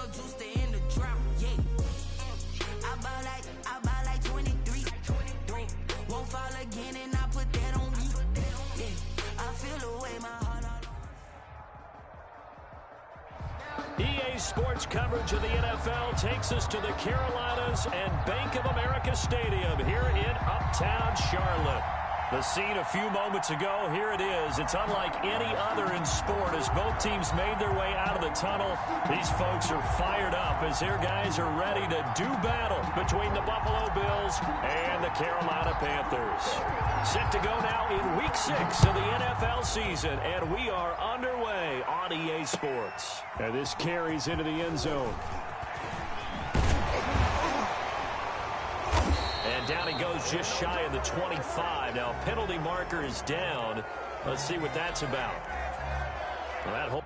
no juice to end the drought. Yeah. I buy like 23. Won't fall again and I put that on me. Yeah. I feel the way my heart all EA Sports coverage of the NFL takes us to the Carolinas and Bank of America Stadium here in Uptown Charlotte. The scene a few moments ago, here it is. It's unlike any other in sport as both teams made their way out of the tunnel. These folks are fired up as their guys are ready to do battle between the Buffalo Bills and the Carolina Panthers. Set to go now in Week 6 of the NFL season, and we are underway on EA Sports. And this carries into the end zone. And down he goes just shy of the 25. Now, penalty marker is down. Let's see what that's about. Well, that whole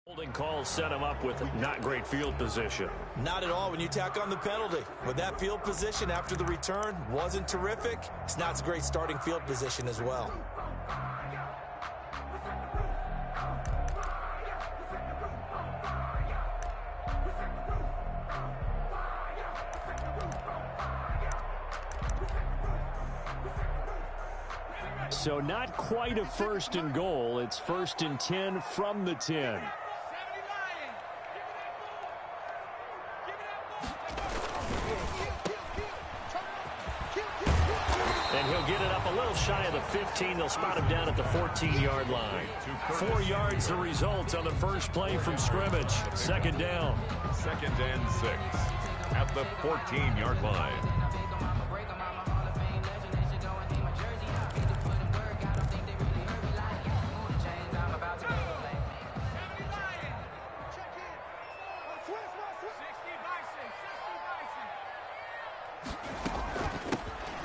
holding call set him up with not great field position. Not at all when you tack on the penalty. With that field position after the return wasn't terrific, it's not a great starting field position as well. So not quite a first and goal. It's 1st and 10 from the 10. And he'll get it up a little shy of the 15. They'll spot him down at the 14-yard line. 4 yards the result on the first play from scrimmage. Second down. 2nd and 6 at the 14-yard line.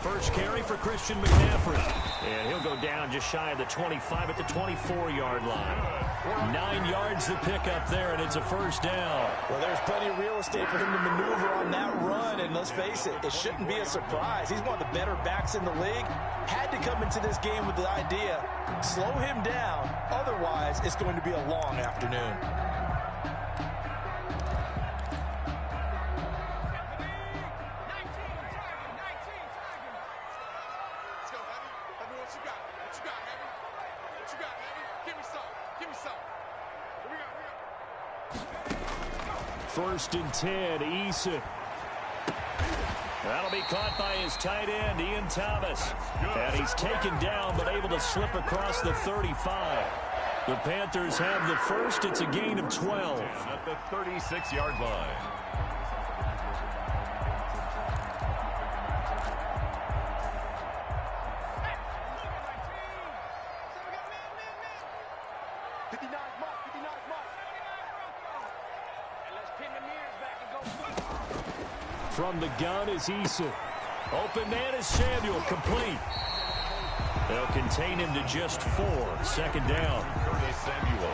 First carry for Christian McCaffrey. And he'll go down just shy of the 25 at the 24-yard line. 9 yards the pickup there, and it's a first down. Well, there's plenty of real estate for him to maneuver on that run, and let's face it, it shouldn't be a surprise. He's one of the better backs in the league. Had to come into this game with the idea, slow him down, otherwise it's going to be a long afternoon. First and 10, Eason. That'll be caught by his tight end, Ian Thomas. And he's taken down, but able to slip across the 35. The Panthers have the first. It's a gain of 12. At the 36-yard line. From the gun is Eason. Open man is Samuel, complete. They'll contain him to just 4. Second down. Curtis Samuel.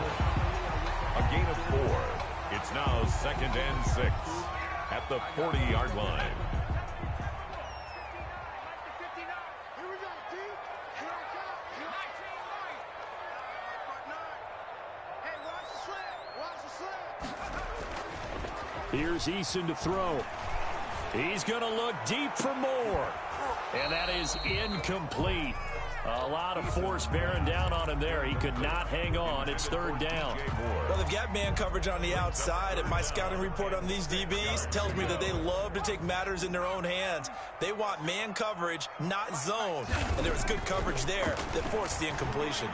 A gain of 4. It's now 2nd and 6 at the 40-yard line. Here's Eason to throw. He's going to look deep for more. And that is incomplete. A lot of force bearing down on him there. He could not hang on. It's 3rd down. Well, they've got man coverage on the outside, and my scouting report on these DBs tells me that they love to take matters in their own hands. They want man coverage, not zone. And there was good coverage there that forced the incompletion.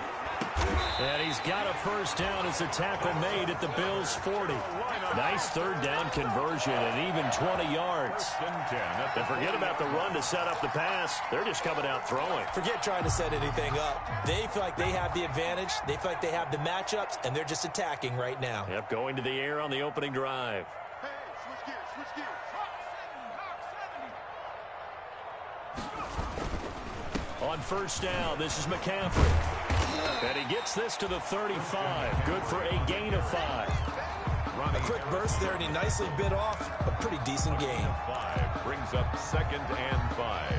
And he's got a first down as a tackle made at the Bills' 40. Nice 3rd down conversion and even 20 yards. And forget about the run to set up the pass. They're just coming out throwing. Forget trying to set anything up. They feel like they have the advantage. They feel like they have the matchups, and they're just attacking right now. Yep, going to the air on the opening drive. On first down, this is McCaffrey. And he gets this to the 35. Good for a gain of 5. A quick burst there, and he nicely bit off a pretty decent gain. 5 brings up 2nd and 5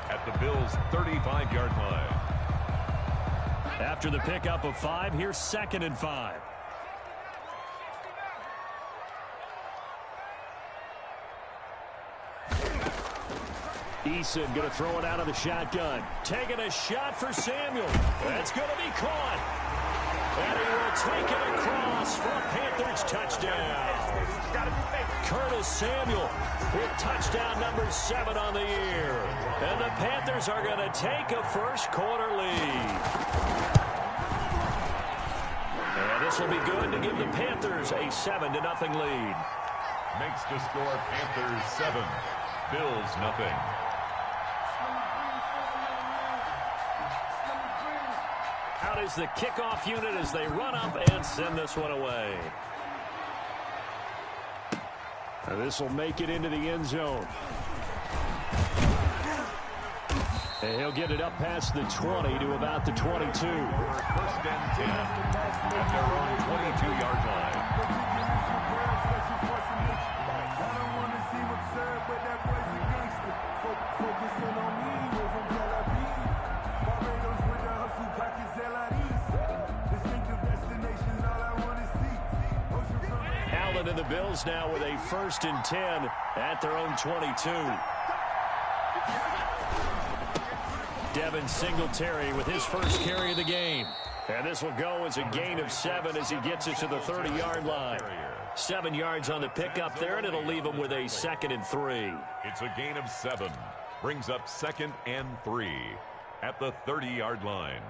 at the Bills' 35-yard line. After the pickup of 5, here's 2nd and 5. Eason going to throw it out of the shotgun. Taking a shot for Samuel. That's going to be caught. And he will take it across for a Panthers touchdown. Curtis Samuel with touchdown number 7 on the year. And the Panthers are going to take a first-quarter lead. And this will be good to give the Panthers a 7-0 lead. Makes the score Panthers 7, Bills nothing. Out is the kickoff unit as they run up and send this one away. And this will make it into the end zone. And he'll get it up past the 20 to about the 22. 1st and 10 at their own 22-yard line. Allen and the Bills now with a 1st and 10 at their own 22. Devin Singletary with his first carry of the game. And this will go as a gain of 7 as he gets it to the 30-yard line. 7 yards on the pickup there, and it'll leave him with a 2nd and 3. It's a gain of 7. Brings up 2nd and 3 at the 30-yard line.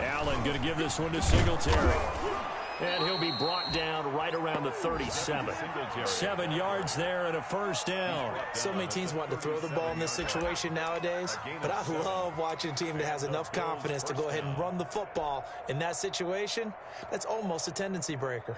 Allen going to give this one to Singletary. And he'll be brought down right around the 37. 7 yards there and a first down. So many teams want to throw the ball in this situation nowadays, but I love watching a team that has enough confidence to go ahead and run the football. In that situation, that's almost a tendency breaker.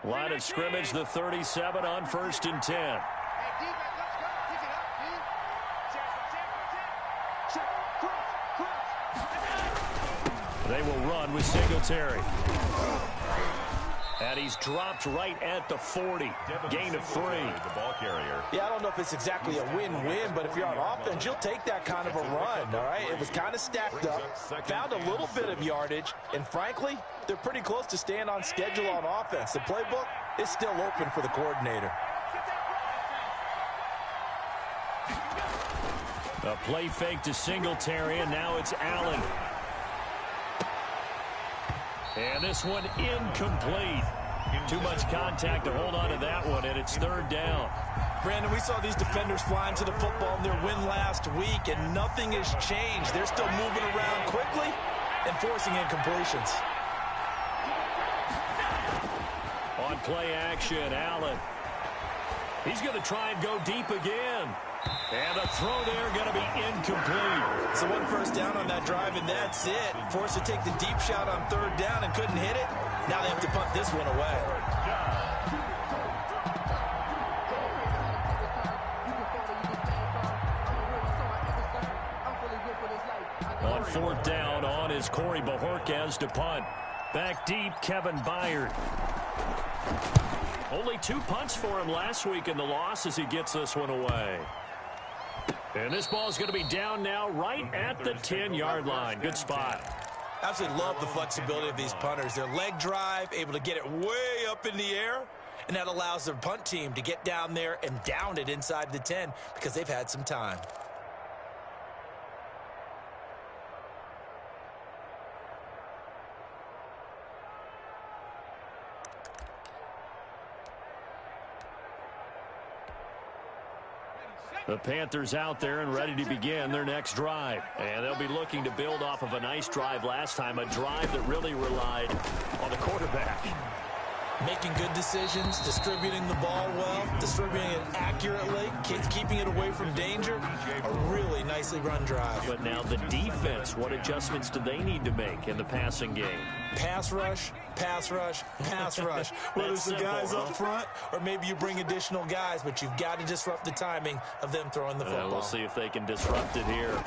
Line of scrimmage, the 37 on 1st and 10. They will run with Singletary. And he's dropped right at the 40. Gain of 3. The ball carrier. Yeah, I don't know if it's exactly a win-win, but if you're on offense, you'll take that kind of a run, all right? It was kind of stacked up, found a little bit of yardage, and frankly, they're pretty close to staying on schedule on offense. The playbook is still open for the coordinator. A play fake to Singletary, and now it's Allen. And this one incomplete. Too much contact to hold on to that one, and it's 3rd down. Brandon, we saw these defenders flying to the football in their win last week, and nothing has changed. They're still moving around quickly and forcing incompletions. On play action, Allen. He's going to try and go deep again. And the throw there going to be incomplete. So 1 first down on that drive, and that's it. Forced to take the deep shot on 3rd down and couldn't hit it. Now they have to punt this one away. On 4th down, on is Corey Bajorquez to punt. Back deep, Kevin Byard. Only 2 punts for him last week in the loss as he gets this one away. And this ball is going to be down now right at the 10-yard line. Good spot. Absolutely love the flexibility of these punters. Their leg drive, able to get it way up in the air, and that allows their punt team to get down there and down it inside the 10 because they've had some time. The Panthers out there and ready to begin their next drive. And they'll be looking to build off of a nice drive last time, a drive that really relied on the quarterback. Making good decisions, distributing the ball well, distributing it accurately, keeping it away from danger. A really nicely run drive. But now the defense, what adjustments do they need to make in the passing game? Pass rush, pass rush, pass rush. Whether it's the guys up front or maybe you bring additional guys, but you've got to disrupt the timing of them throwing the football. We'll see if they can disrupt it here.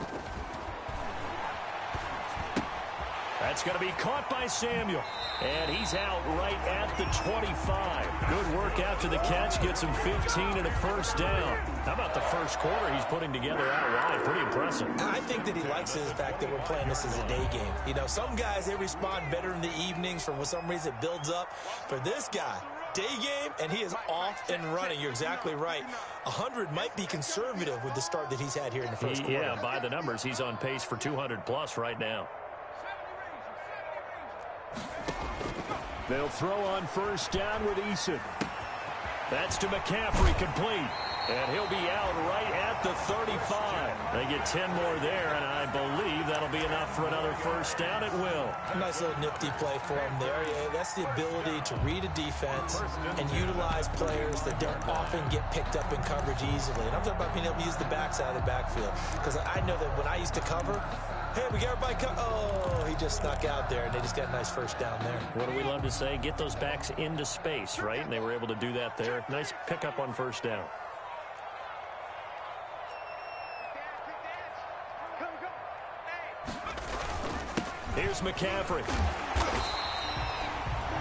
That's going to be caught by Samuel. And he's out right at the 25. Good work after the catch. Gets him 15 and a first down. How about the first quarter he's putting together out wide? Pretty impressive. I think that he likes the fact that we're playing this as a day game. You know, some guys, they respond better in the evenings. For some reason, it builds up. For this guy, day game, and he is off and running. You're exactly right. 100 might be conservative with the start that he's had here in the first quarter. Yeah, by the numbers, he's on pace for 200-plus right now. They'll throw on first down with Eason. That's to McCaffrey, complete. And he'll be out right at the 35. They get 10 more there, and I believe that'll be enough for another first down. It will. A nice little nifty play for him there. Yeah, that's the ability to read a defense and utilize players that don't often get picked up in coverage easily. And I'm talking about being able to use the backside of the backfield. Because I know that when I used to cover, hey, we got everybody oh, he just snuck out there, and they just got a nice first down there. What do we love to say? Get those backs into space, right? And they were able to do that there. Nice pickup on first down. Here's McCaffrey.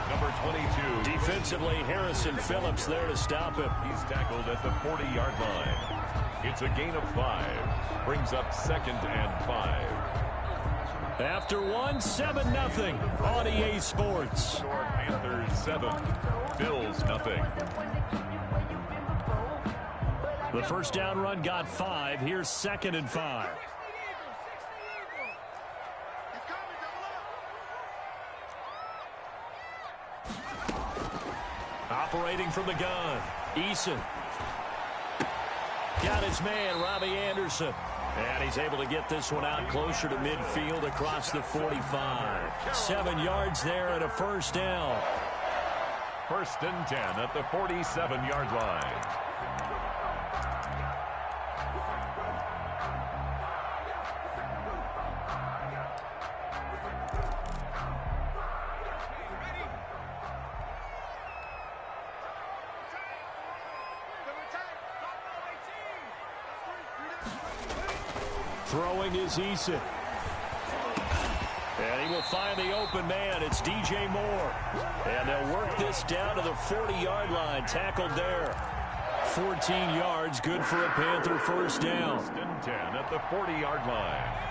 Number 22. Defensively, Harrison Phillips there to stop him. He's tackled at the 40-yard line. It's a gain of 5. Brings up 2nd and 5. After 1, 7-0 on EA Sports. Panthers 7. Bills 0. The first down run got 5. Here's 2nd and 5. Operating from the gun, Eason. Got his man, Robbie Anderson. And he's able to get this one out closer to midfield across the 45. 7 yards there and a first down. 1st and 10 at the 47-yard line. Throwing is Eason. And he will find the open man. It's DJ Moore. And they'll work this down to the 40-yard line. Tackled there. 14 yards. Good for a Panther first down. 1st and 10 at the 40-yard line.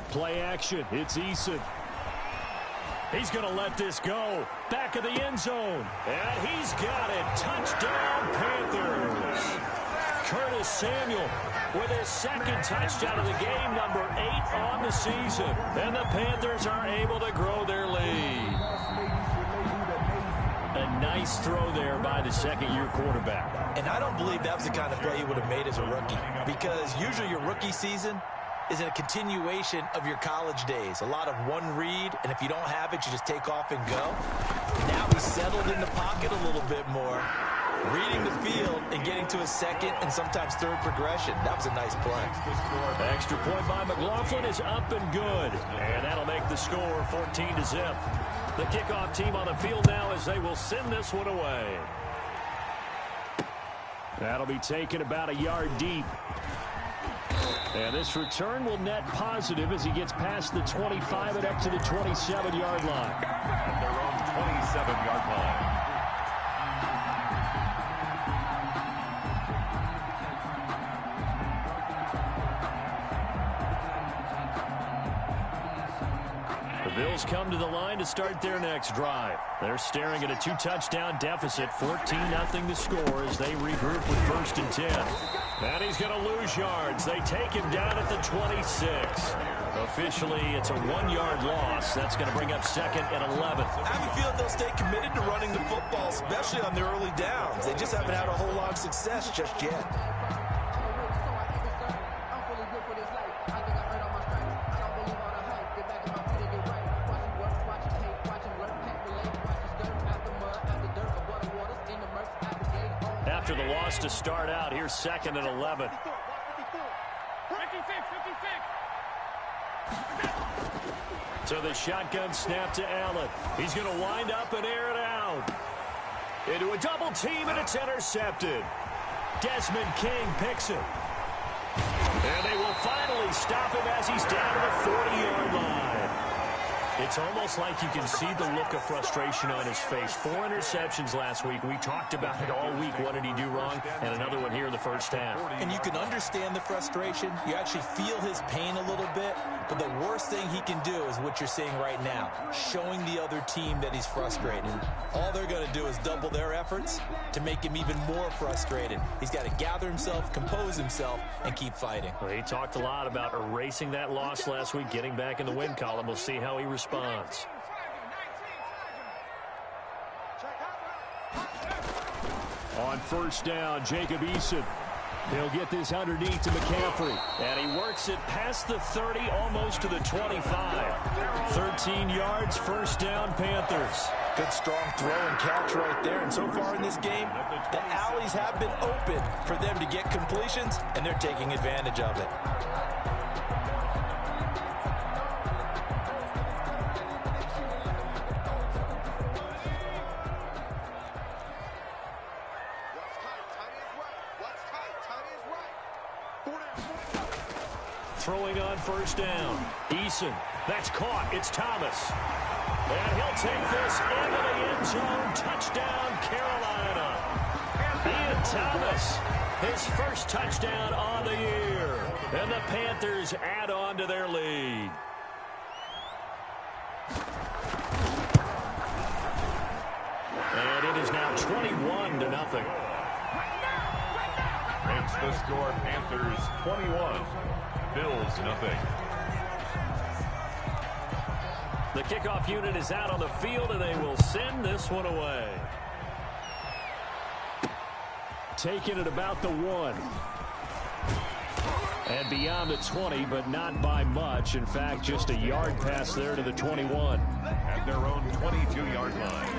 Play action. It's Eason. He's going to let this go. Back of the end zone. And he's got it. Touchdown, Panthers. Curtis Samuel with his 2nd touchdown of the game, number 8 on the season. And the Panthers are able to grow their lead. A nice throw there by the second-year quarterback. And I don't believe that was the kind of play he would have made as a rookie. Because usually your rookie season is a continuation of your college days. A lot of one read, and if you don't have it, you just take off and go. Now he's settled in the pocket a little bit more, reading the field and getting to a 2nd and sometimes 3rd progression. That was a nice play. Extra point by McLaughlin is up and good. And that'll make the score 14-0. The kickoff team on the field now as they will send this one away. That'll be taken about a yard deep. And this return will net positive as he gets past the 25 and up to the 27-yard line. At their own 27-yard line. The Bills come to the line to start their next drive. They're staring at a 2-touchdown deficit, 14-0 to score as they regroup with 1st and 10. And he's going to lose yards. They take him down at the 26. Officially, it's a 1-yard loss. That's going to bring up second and 11. I have a feeling they'll stay committed to running the football, especially on their early downs. They just haven't had a whole lot of success just yet. After the loss to start out, here's second and 11. So the shotgun snap to Allen. He's going to wind up and air it out. Into a double team, and it's intercepted. Desmond King picks him. And they will finally stop him as he's down to the 40-yard line. It's almost like you can see the look of frustration on his face. 4 interceptions last week. We talked about it all week. What did he do wrong? And another one here in the first half. And you can understand the frustration. You actually feel his pain a little bit. But the worst thing he can do is what you're seeing right now, showing the other team that he's frustrated. All they're going to do is double their efforts to make him even more frustrated. He's got to gather himself, compose himself, and keep fighting. Well, he talked a lot about erasing that loss last week, getting back in the win column. We'll see how he responds. On first down, Jacob Eason. He'll get this underneath to McCaffrey. And he works it past the 30, almost to the 25. 13 yards, first down, Panthers. Good strong throw and catch right there. And so far in this game, the alleys have been open for them to get completions, and they're taking advantage of it. Throwing on first down. Eason. That's caught. It's Thomas. And he'll take this into the end zone. Touchdown, Carolina. Ian Thomas, his first touchdown on the year. And the Panthers add on to their lead. And it is now 21-0. Makes the score Panthers 21. Bills nothing. The kickoff unit is out on the field, and they will send this one away. Taking it about the 1. And beyond the 20, but not by much. In fact, just a yard pass there to the 21. At their own 22-yard line.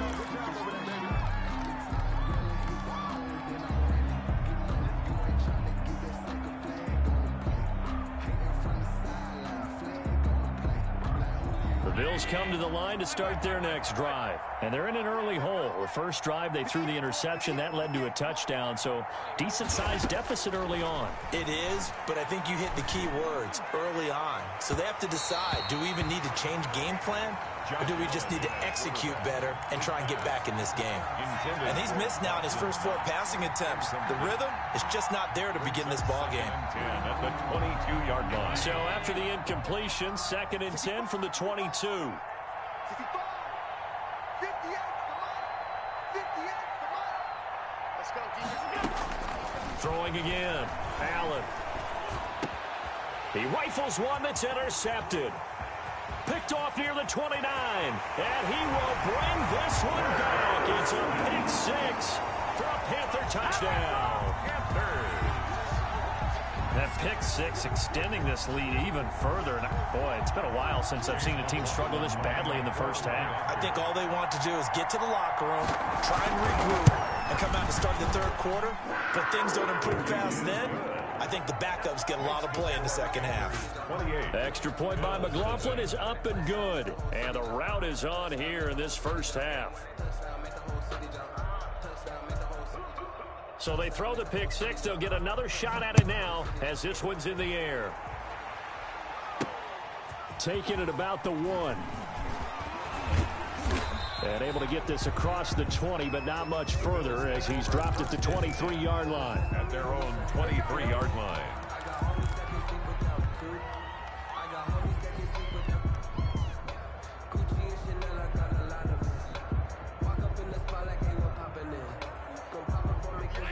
The Bills come to the line to start their next drive. And they're in an early hole. The first drive, they threw the interception. That led to a touchdown. So decent-sized deficit early on. It is, but I think you hit the key words, early on. So they have to decide, do we even need to change game plan? Or do we just need to execute better and try and get back in this game? And he's missed now in his first 4 passing attempts. The rhythm is just not there to begin this ball game. 10 at the 22-yard line. So after the incompletion, 2nd and 10 from the 22. Throwing again. Allen. He rifles one that's intercepted. Picked off near the 29. And he will bring this one back. It's a pick 6 for a Panther touchdown. That pick 6 extending this lead even further. And boy, it's been a while since I've seen a team struggle this badly in the first half. I think all they want to do is get to the locker room, try and regroup, and come out to start the third quarter. But things don't improve fast then. I think the backups get a lot of play in the second half. 28. Extra point by McLaughlin is up and good. And the route is on here in this first half. So they throw the pick 6. They'll get another shot at it now as this one's in the air. Taking it about the 1. And able to get this across the 20, but not much further as he's dropped at the 23-yard line. At their own 23-yard line.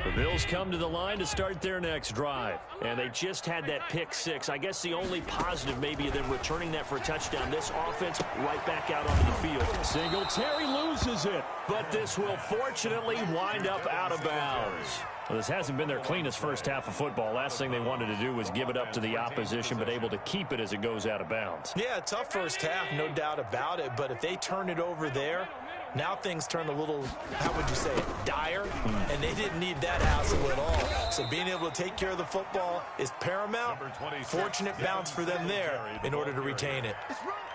The Bills come to the line to start their next drive. And they just had that pick six. I guess the only positive maybe of them returning that for a touchdown. This offense right back out onto the field. Singletary loses it. But this will fortunately wind up out of bounds. Well, this hasn't been their cleanest first half of football. Last thing they wanted to do was give it up to the opposition, but able to keep it as it goes out of bounds. Yeah, tough first half, no doubt about it. But if they turn it over there, now things turn a little, how would you say it, dire? And they didn't need that hassle at all. So being able to take care of the football is paramount. Fortunate bounce for them there in order to retain it.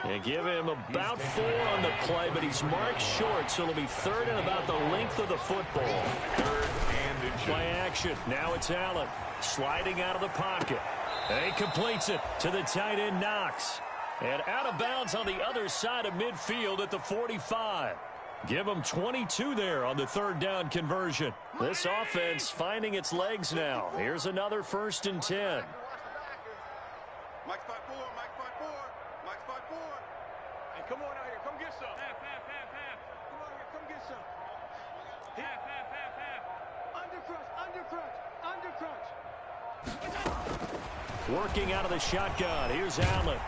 They give him about 4 on the play, but he's marked short, so it'll be third and about the length of the football. Play action. Now it's Allen sliding out of the pocket. And he completes it to the tight end Knox. And out of bounds on the other side of midfield at the 45. Give them 22 there on the third down conversion. This offense finding its legs now. Here's another 1st and 10. Mike's 5-4, Mike's 5-4, Mike's 5-4. Hey, come on out here, come get some. Half. Come on here, come get some. Half. Undercrunch. Working out of the shotgun. Here's Allen.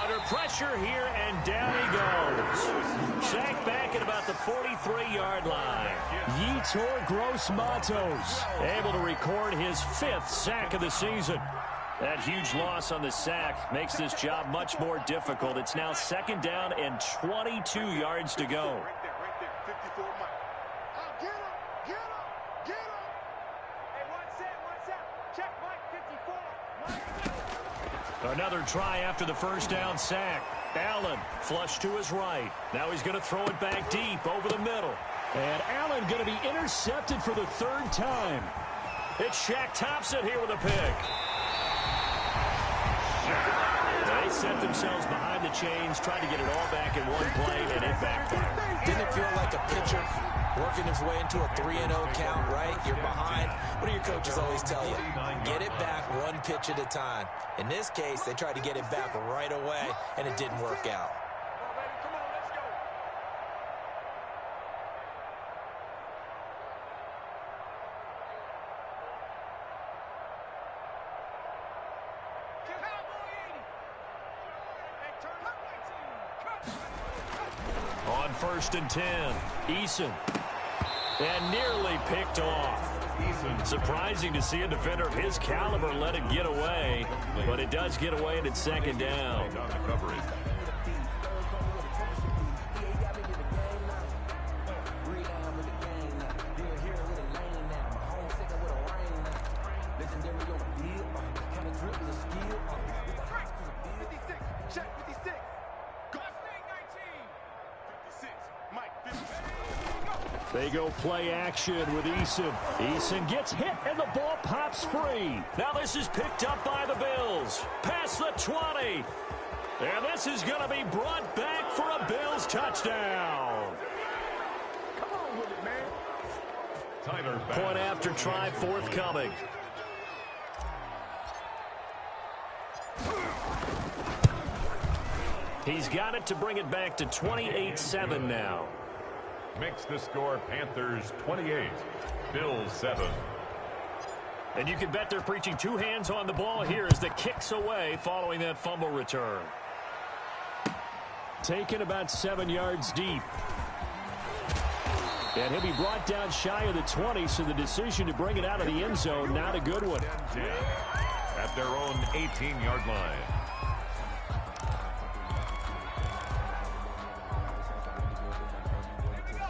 Under pressure here, and down he goes. Sacked back at about the 43-yard line. Yetur Gross-Matos Able to record his 5th sack of the season. That huge loss on the sack makes this job much more difficult. It's now 2nd down and 22 yards to go. Right there, 54 Mike. Oh, get him. Hey, one set. Check Mike, 54. Another try after the 1st down sack. Allen flush to his right. Now he's going to throw it back deep over the middle. And Allen going to be intercepted for the 3rd time. It's Shaq Thompson here with a pick. They set themselves behind the chains, trying to get it all back in one play, and it backfired. Didn't it feel like a pitcher working his way into a 3-0 count, right? You're behind. What do your coaches always tell you? Get it back one pitch at a time. In this case, they tried to get it back right away, and it didn't work out. Come on, let's go. On 1st and 10, Eason. And nearly picked off. Surprising to see a defender of his caliber let it get away, but it does get away and it's 2nd down. They go play action with Eason. Eason gets hit, and the ball pops free. Now this is picked up by the Bills. Past the 20. And this is going to be brought back for a Bills touchdown. Come on with it, man. Point after try forthcoming. He's got it to bring it back to 28-7 now. Makes the score Panthers 28, Bills 7. And you can bet they're preaching 2 hands on the ball here as the kicks away following that fumble return. Taken about 7 yards deep. And he'll be brought down shy of the 20, so the decision to bring it out of the end zone, not a good one. At their own 18-yard line.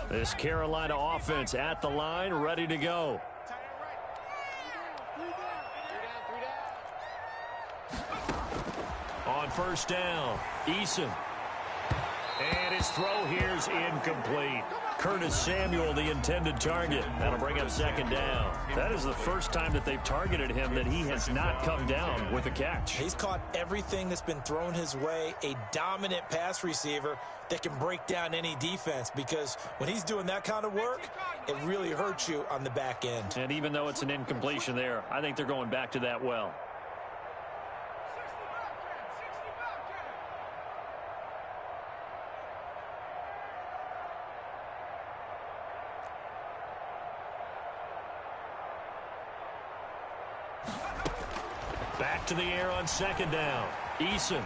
This Carolina offense at the line, ready to go. On 1st down, Eason. And his throw here's incomplete. Curtis Samuel, the intended target. That'll bring up 2nd down. That is the first time that they've targeted him that he has not come down with a catch. He's caught everything that's been thrown his way, a dominant pass receiver that can break down any defense, because when he's doing that kind of work, it really hurts you on the back end. And even though it's an incompletion there, I think they're going back to that well. Back to the air on second down. Eason.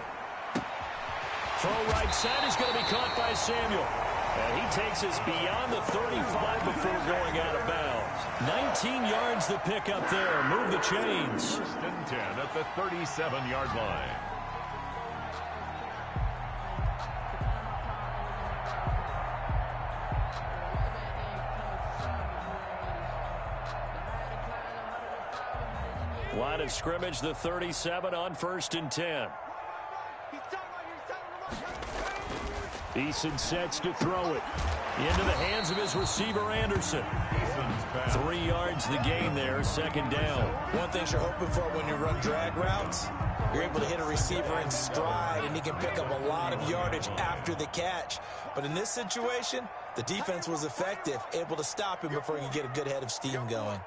Throw right side is going to be caught by Samuel. And he takes us beyond the 35 before going out of bounds. 19 yards the pick up there. Move the chains. First and 10 at the 37-yard line. Line of scrimmage, the 37 on first and 10. Eason sets to throw it. Into the hands of his receiver, Anderson. 3 yards the gain there, second down. One thing you're hoping for when you run drag routes, you're able to hit a receiver in stride, and he can pick up a lot of yardage after the catch. But in this situation, the defense was effective, able to stop him before he could get a good head of steam going.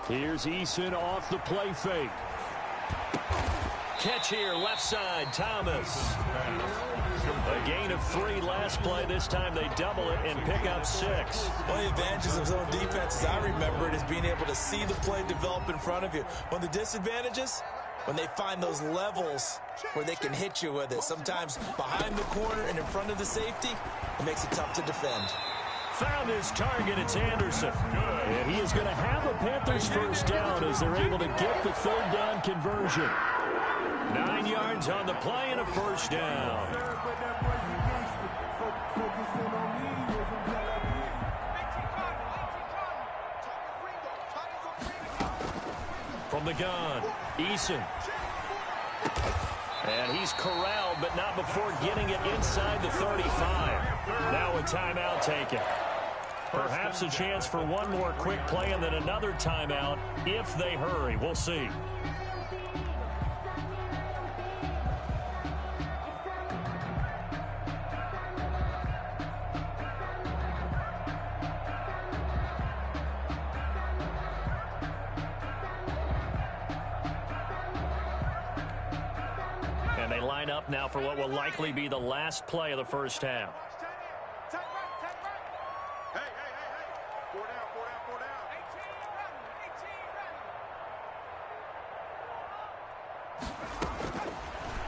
Here's Eason off the play fake. Catch here, left side, Thomas. A gain of 3 last play. This time they double it and pick up 6. One of the advantages of zone defense, as I remember it, is being able to see the play develop in front of you. One of the disadvantages, when they find those levels where they can hit you with it. Sometimes behind the corner and in front of the safety, it makes it tough to defend. Found his target, it's Anderson. And he is going to have a Panthers first down as they're able to get the third down conversion. 9 yards on the play and a first down. From the gun, Eason. And he's corralled, but not before getting it inside the 35. Now a timeout taken. Perhaps a chance for one more quick play and then another timeout if they hurry. We'll see. And they line up now for what will likely be the last play of the first half.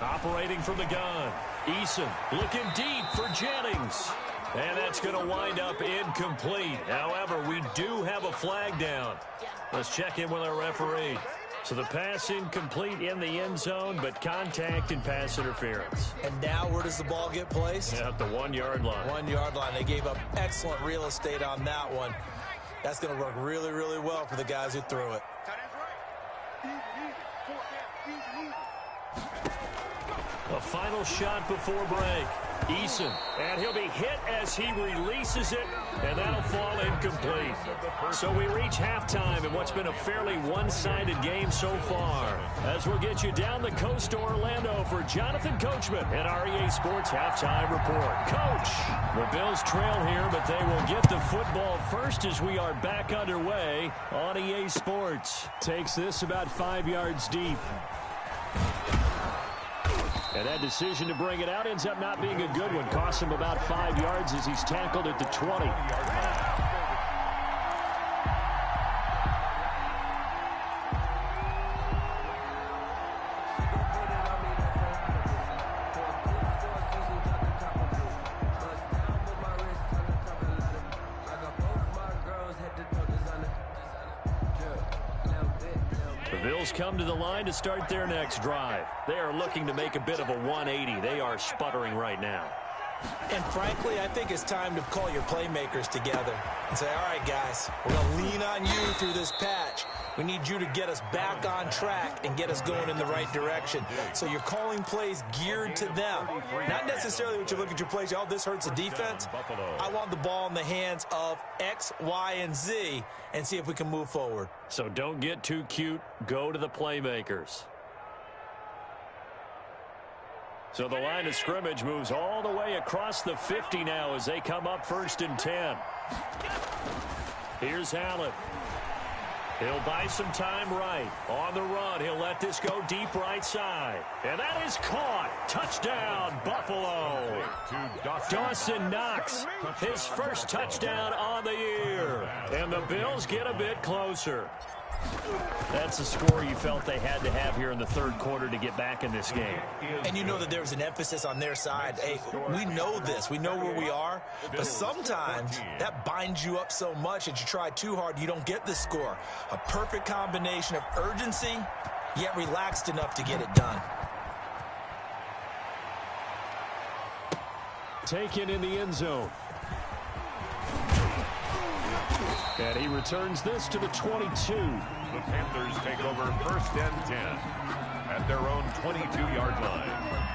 Operating from the gun. Eason looking deep for Jennings. And that's going to wind up incomplete. However, we do have a flag down. Let's check in with our referee. So the pass incomplete in the end zone, but contact and pass interference. And now where does the ball get placed? At the 1 yard line. 1 yard line. They gave up excellent real estate on that one. That's going to work really, really well for the guys who threw it. A final shot before break. Eason, and he'll be hit as he releases it, and that'll fall incomplete. So we reach halftime in what's been a fairly one-sided game so far. As we'll get you down the coast to Orlando for Jonathan Coachman and our EA Sports Halftime Report. Coach, the Bills trail here, but they will get the football first as we are back underway on EA Sports. Takes this about 5 yards deep. And that decision to bring it out ends up not being a good one. Costs him about 5 yards as he's tackled at the 20. Come to the line to start their next drive. They are looking to make a bit of a 180. They are sputtering right now. And frankly, I think it's time to call your playmakers together and say, all right, guys, we're going to lean on you through this patch. We need you to get us back on track and get us going in the right direction. So you're calling plays geared to them. Not necessarily what you look at your plays, oh, this hurts the defense. I want the ball in the hands of X, Y, and Z and see if we can move forward. So don't get too cute. Go to the playmakers. So the line of scrimmage moves all the way across the 50 now as they come up first and 10. Here's Allen. He'll buy some time right. On the run, he'll let let this go deep right side. And that is caught. Touchdown, Buffalo. Dawson Knox, his first touchdown on the year. And the Bills get a bit closer. That's a score you felt they had to have here in the third quarter to get back in this game. And you know that there was an emphasis on their side. Hey, we know this. We know where we are. But sometimes that binds you up so much that you try too hard, you don't get the score. A perfect combination of urgency, yet relaxed enough to get it done. Taken in the end zone. And he returns this to the 22. The Panthers take over 1st and 10 at their own 22-yard line.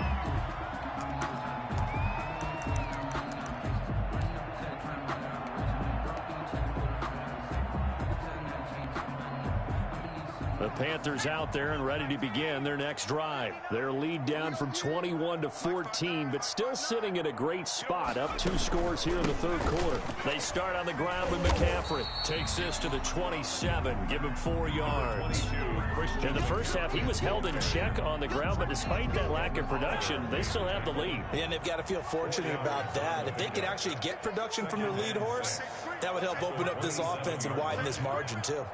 The Panthers out there and ready to begin their next drive. Their lead down from 21 to 14, but still sitting in a great spot, up 2 scores here in the third quarter. They start on the ground with McCaffrey. Takes this to the 27, give him 4 yards. In the first half, he was held in check on the ground, but despite that lack of production, they still have the lead. And they've got to feel fortunate about that. If they could actually get production from their lead horse, that would help open up this offense and widen this margin too.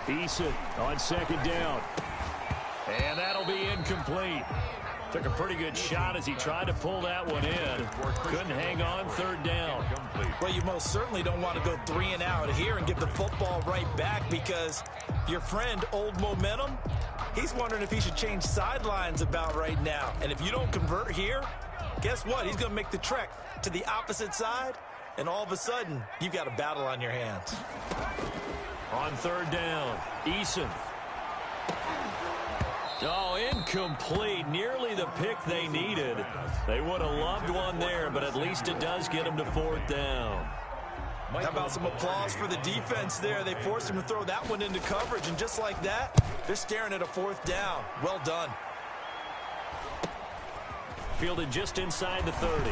Eason on second down. And that'll be incomplete. Took a pretty good shot as he tried to pull that one in. Couldn't hang on third down. Well, you most certainly don't want to go 3 and out here and get the football right back because your friend, Old Momentum, he's wondering if he should change sidelines about right now. And if you don't convert here, guess what? He's going to make the trek to the opposite side, and all of a sudden, you've got a battle on your hands. On third down, Eason. Oh, incomplete. Nearly the pick they needed. They would have loved one there, but at least it does get them to 4th down. How about some applause for the defense there? They forced him to throw that one into coverage, and just like that, they're staring at a 4th down. Well done. Fielded just inside the 30.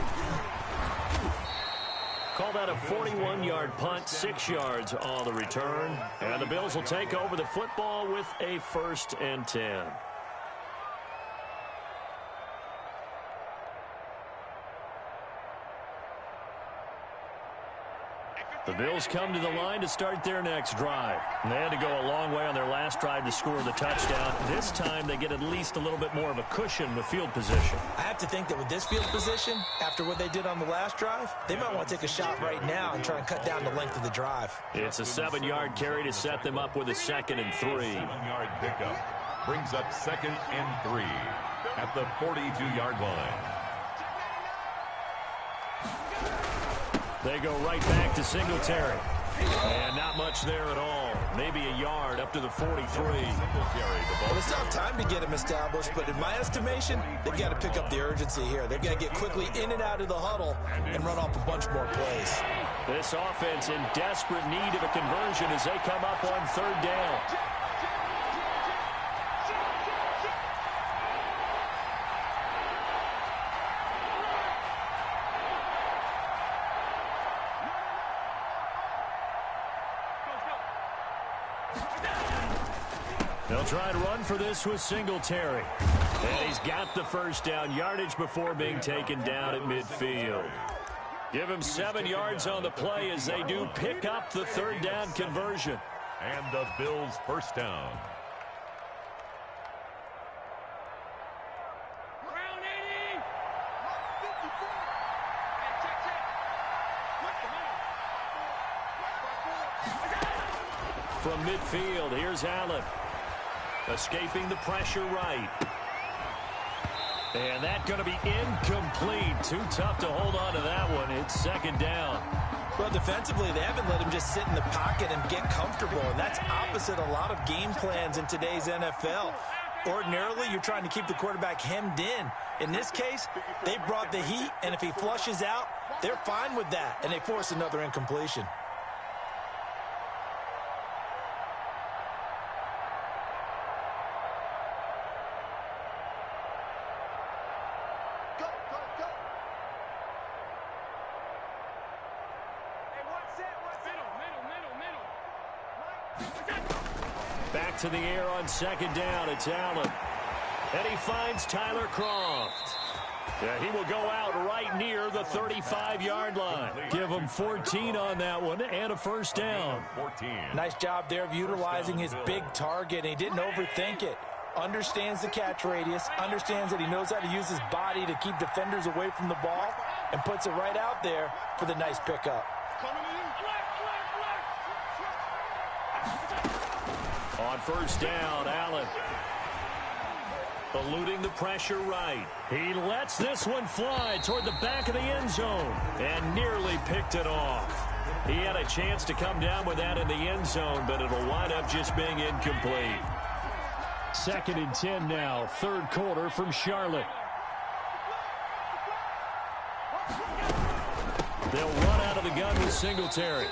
Call that a 41-yard punt, 6 yards on the return. And the Bills will take over the football with a 1st and 10. The Bills come to the line to start their next drive. And they had to go a long way on their last drive to score the touchdown. This time they get at least a little bit more of a cushion with field position. I have to think that with this field position, after what they did on the last drive, they might want to take a shot right now and try and cut down the length of the drive. It's a 7-yard carry to set them up with a 2nd and 3. 7-yard pickup brings up 2nd and 3 at the 42-yard line. They go right back to Singletary. And not much there at all. Maybe a yard up to the 43. Well, it's not time to get him established, but in my estimation, they've got to pick up the urgency here. They've got to get quickly in and out of the huddle and run off a bunch more plays. This offense in desperate need of a conversion as they come up on 3rd down. They'll try to run for this with Singletary. And he's got the 1st down, yardage before being taken down at midfield. Give him 7 yards on the play as they do pick up the 3rd down conversion. And the Bills' 1st down. From midfield, here's Allen. Escaping the pressure right. And that's going to be incomplete. Too tough to hold on to that one. It's 2nd down. Well, defensively, they haven't let him just sit in the pocket and get comfortable, and that's opposite a lot of game plans in today's NFL. Ordinarily, you're trying to keep the quarterback hemmed in. In this case, they brought the heat, and if he flushes out, they're fine with that, and they force another incompletion. Back to the air on second down. It's Allen. And he finds Tyler Croft. Yeah, he will go out right near the 35-yard line. Give him 14 on that one and a first down. 14. Nice job there of utilizing his big target. He didn't overthink it. Understands the catch radius, understands that he knows how to use his body to keep defenders away from the ball, and puts it right out there for the nice pickup. On first down, Allen. Eluding the pressure right. He lets this one fly toward the back of the end zone and nearly picked it off. He had a chance to come down with that in the end zone, but it'll wind up just being incomplete. 2nd and 10 now, third quarter from Charlotte. They'll run out of the gun with Singletary.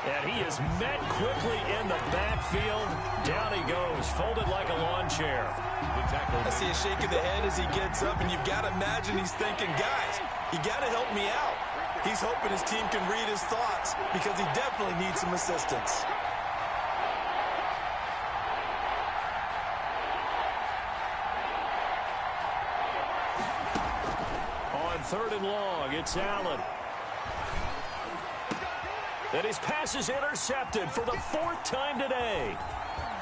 And he is met quickly in the backfield. Down he goes, folded like a lawn chair. I see a shake of the head as he gets up, and you've got to imagine he's thinking, guys, you got to help me out. He's hoping his team can read his thoughts because he definitely needs some assistance. On 3rd and long, it's Allen. And his pass is intercepted for the 4th time today.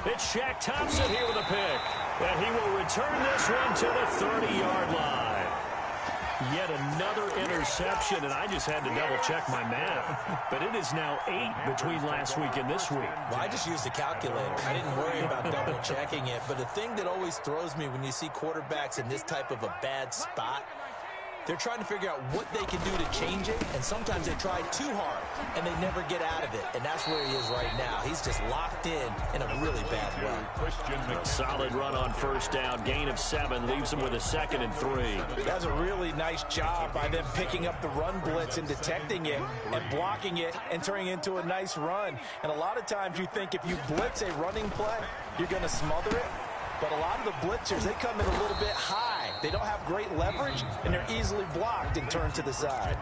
It's Shaq Thompson here with a pick. And he will return this one to the 30-yard line. Yet another interception, and I just had to double-check my math. But it is now 8 between last week and this week. Well, I just used a calculator. I didn't worry about double-checking it. But the thing that always throws me when you see quarterbacks in this type of a bad spot, they're trying to figure out what they can do to change it, and sometimes they try too hard, and they never get out of it, and that's where he is right now. He's just locked in a really bad way. A solid run on first down, gain of 7, leaves him with a 2nd and 3. That's a really nice job by them picking up the run blitz and detecting it and blocking it and turning it into a nice run. And a lot of times you think if you blitz a running play, you're going to smother it. But a lot of the blitzers, they come in a little bit high. They don't have great leverage, and they're easily blocked and turned to the side.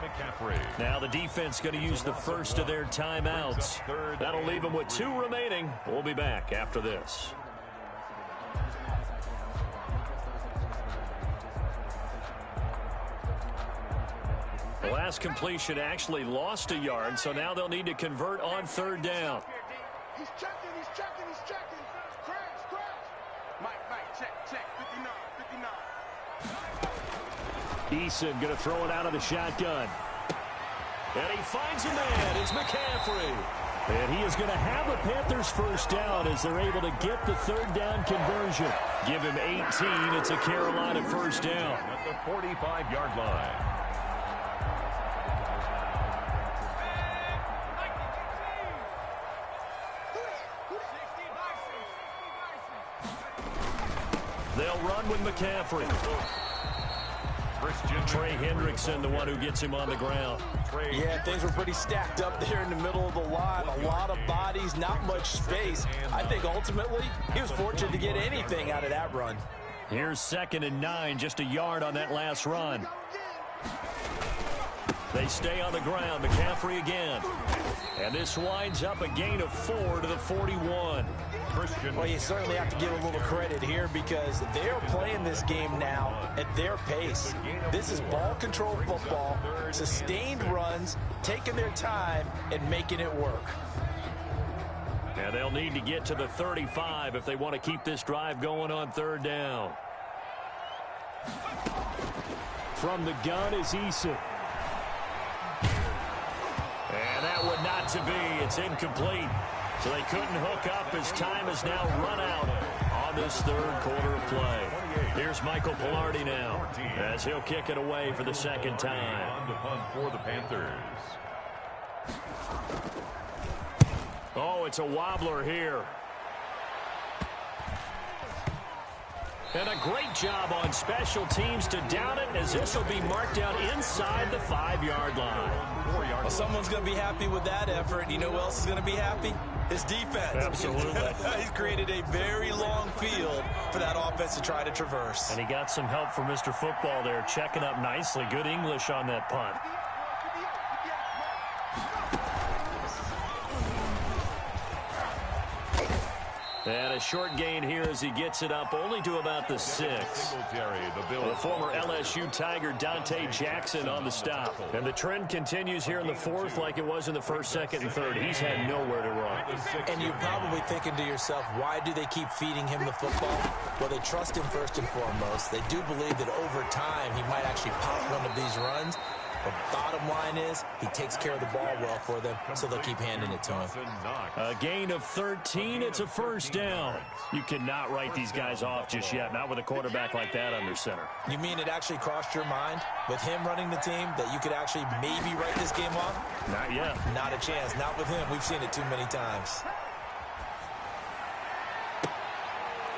Now the defense going to use the first of their timeouts. That'll leave them with 2 remaining. We'll be back after this. The last completion actually lost a yard, so now they'll need to convert on 3rd down. He's checking. Mike, check. 59. Eason going to throw it out of the shotgun. And he finds a man. It's McCaffrey. And he is going to have the Panthers first down as they're able to get the 3rd down conversion. Give him 18. It's a Carolina first down. At the 45-yard line. They'll run with McCaffrey. Trey Hendrickson, the one who gets him on the ground. Yeah, things were pretty stacked up there in the middle of the line. A lot of bodies, not much space. I think ultimately he was fortunate to get anything out of that run. Here's 2nd and 9, just a yard on that last run. They stay on the ground. McCaffrey again. And this winds up a gain of 4 to the 41. Well, you certainly have to give a little credit here because they're playing this game now at their pace. This is ball control football, sustained runs, taking their time and making it work. And they'll need to get to the 35 if they want to keep this drive going on 3rd down. From the gun is Eason. And that one not to be. It's incomplete. So they couldn't hook up as time has now run out on this 3rd quarter of play. Here's Michael Pilardi now as he'll kick it away for the 2nd time. On the punt for the Panthers. Oh, it's a wobbler here. And a great job on special teams to down it as this will be marked out inside the 5-yard line. Well, someone's going to be happy with that effort. You know who else is going to be happy? His defense. Absolutely. He's created a very long field for that offense to try to traverse. And he got some help from Mr. Football there, checking up nicely. Good English on that punt. And a short gain here as he gets it up only to about the 6. The former LSU Tiger Dante Jackson on the stop. And the trend continues here in the fourth like it was in the first, second, and third. He's had nowhere to run. And you're probably thinking to yourself, why do they keep feeding him the football? Well, they trust him first and foremost. They do believe that over time he might actually pop one of these runs. The bottom line is he takes care of the ball well for them, so they'll keep handing it to him. A gain of 13. It's a first down. You cannot write these guys off just yet, not with a quarterback like that under center. You mean it actually crossed your mind with him running the team that you could actually maybe write this game off? Not yet. Not a chance. Not with him. We've seen it too many times.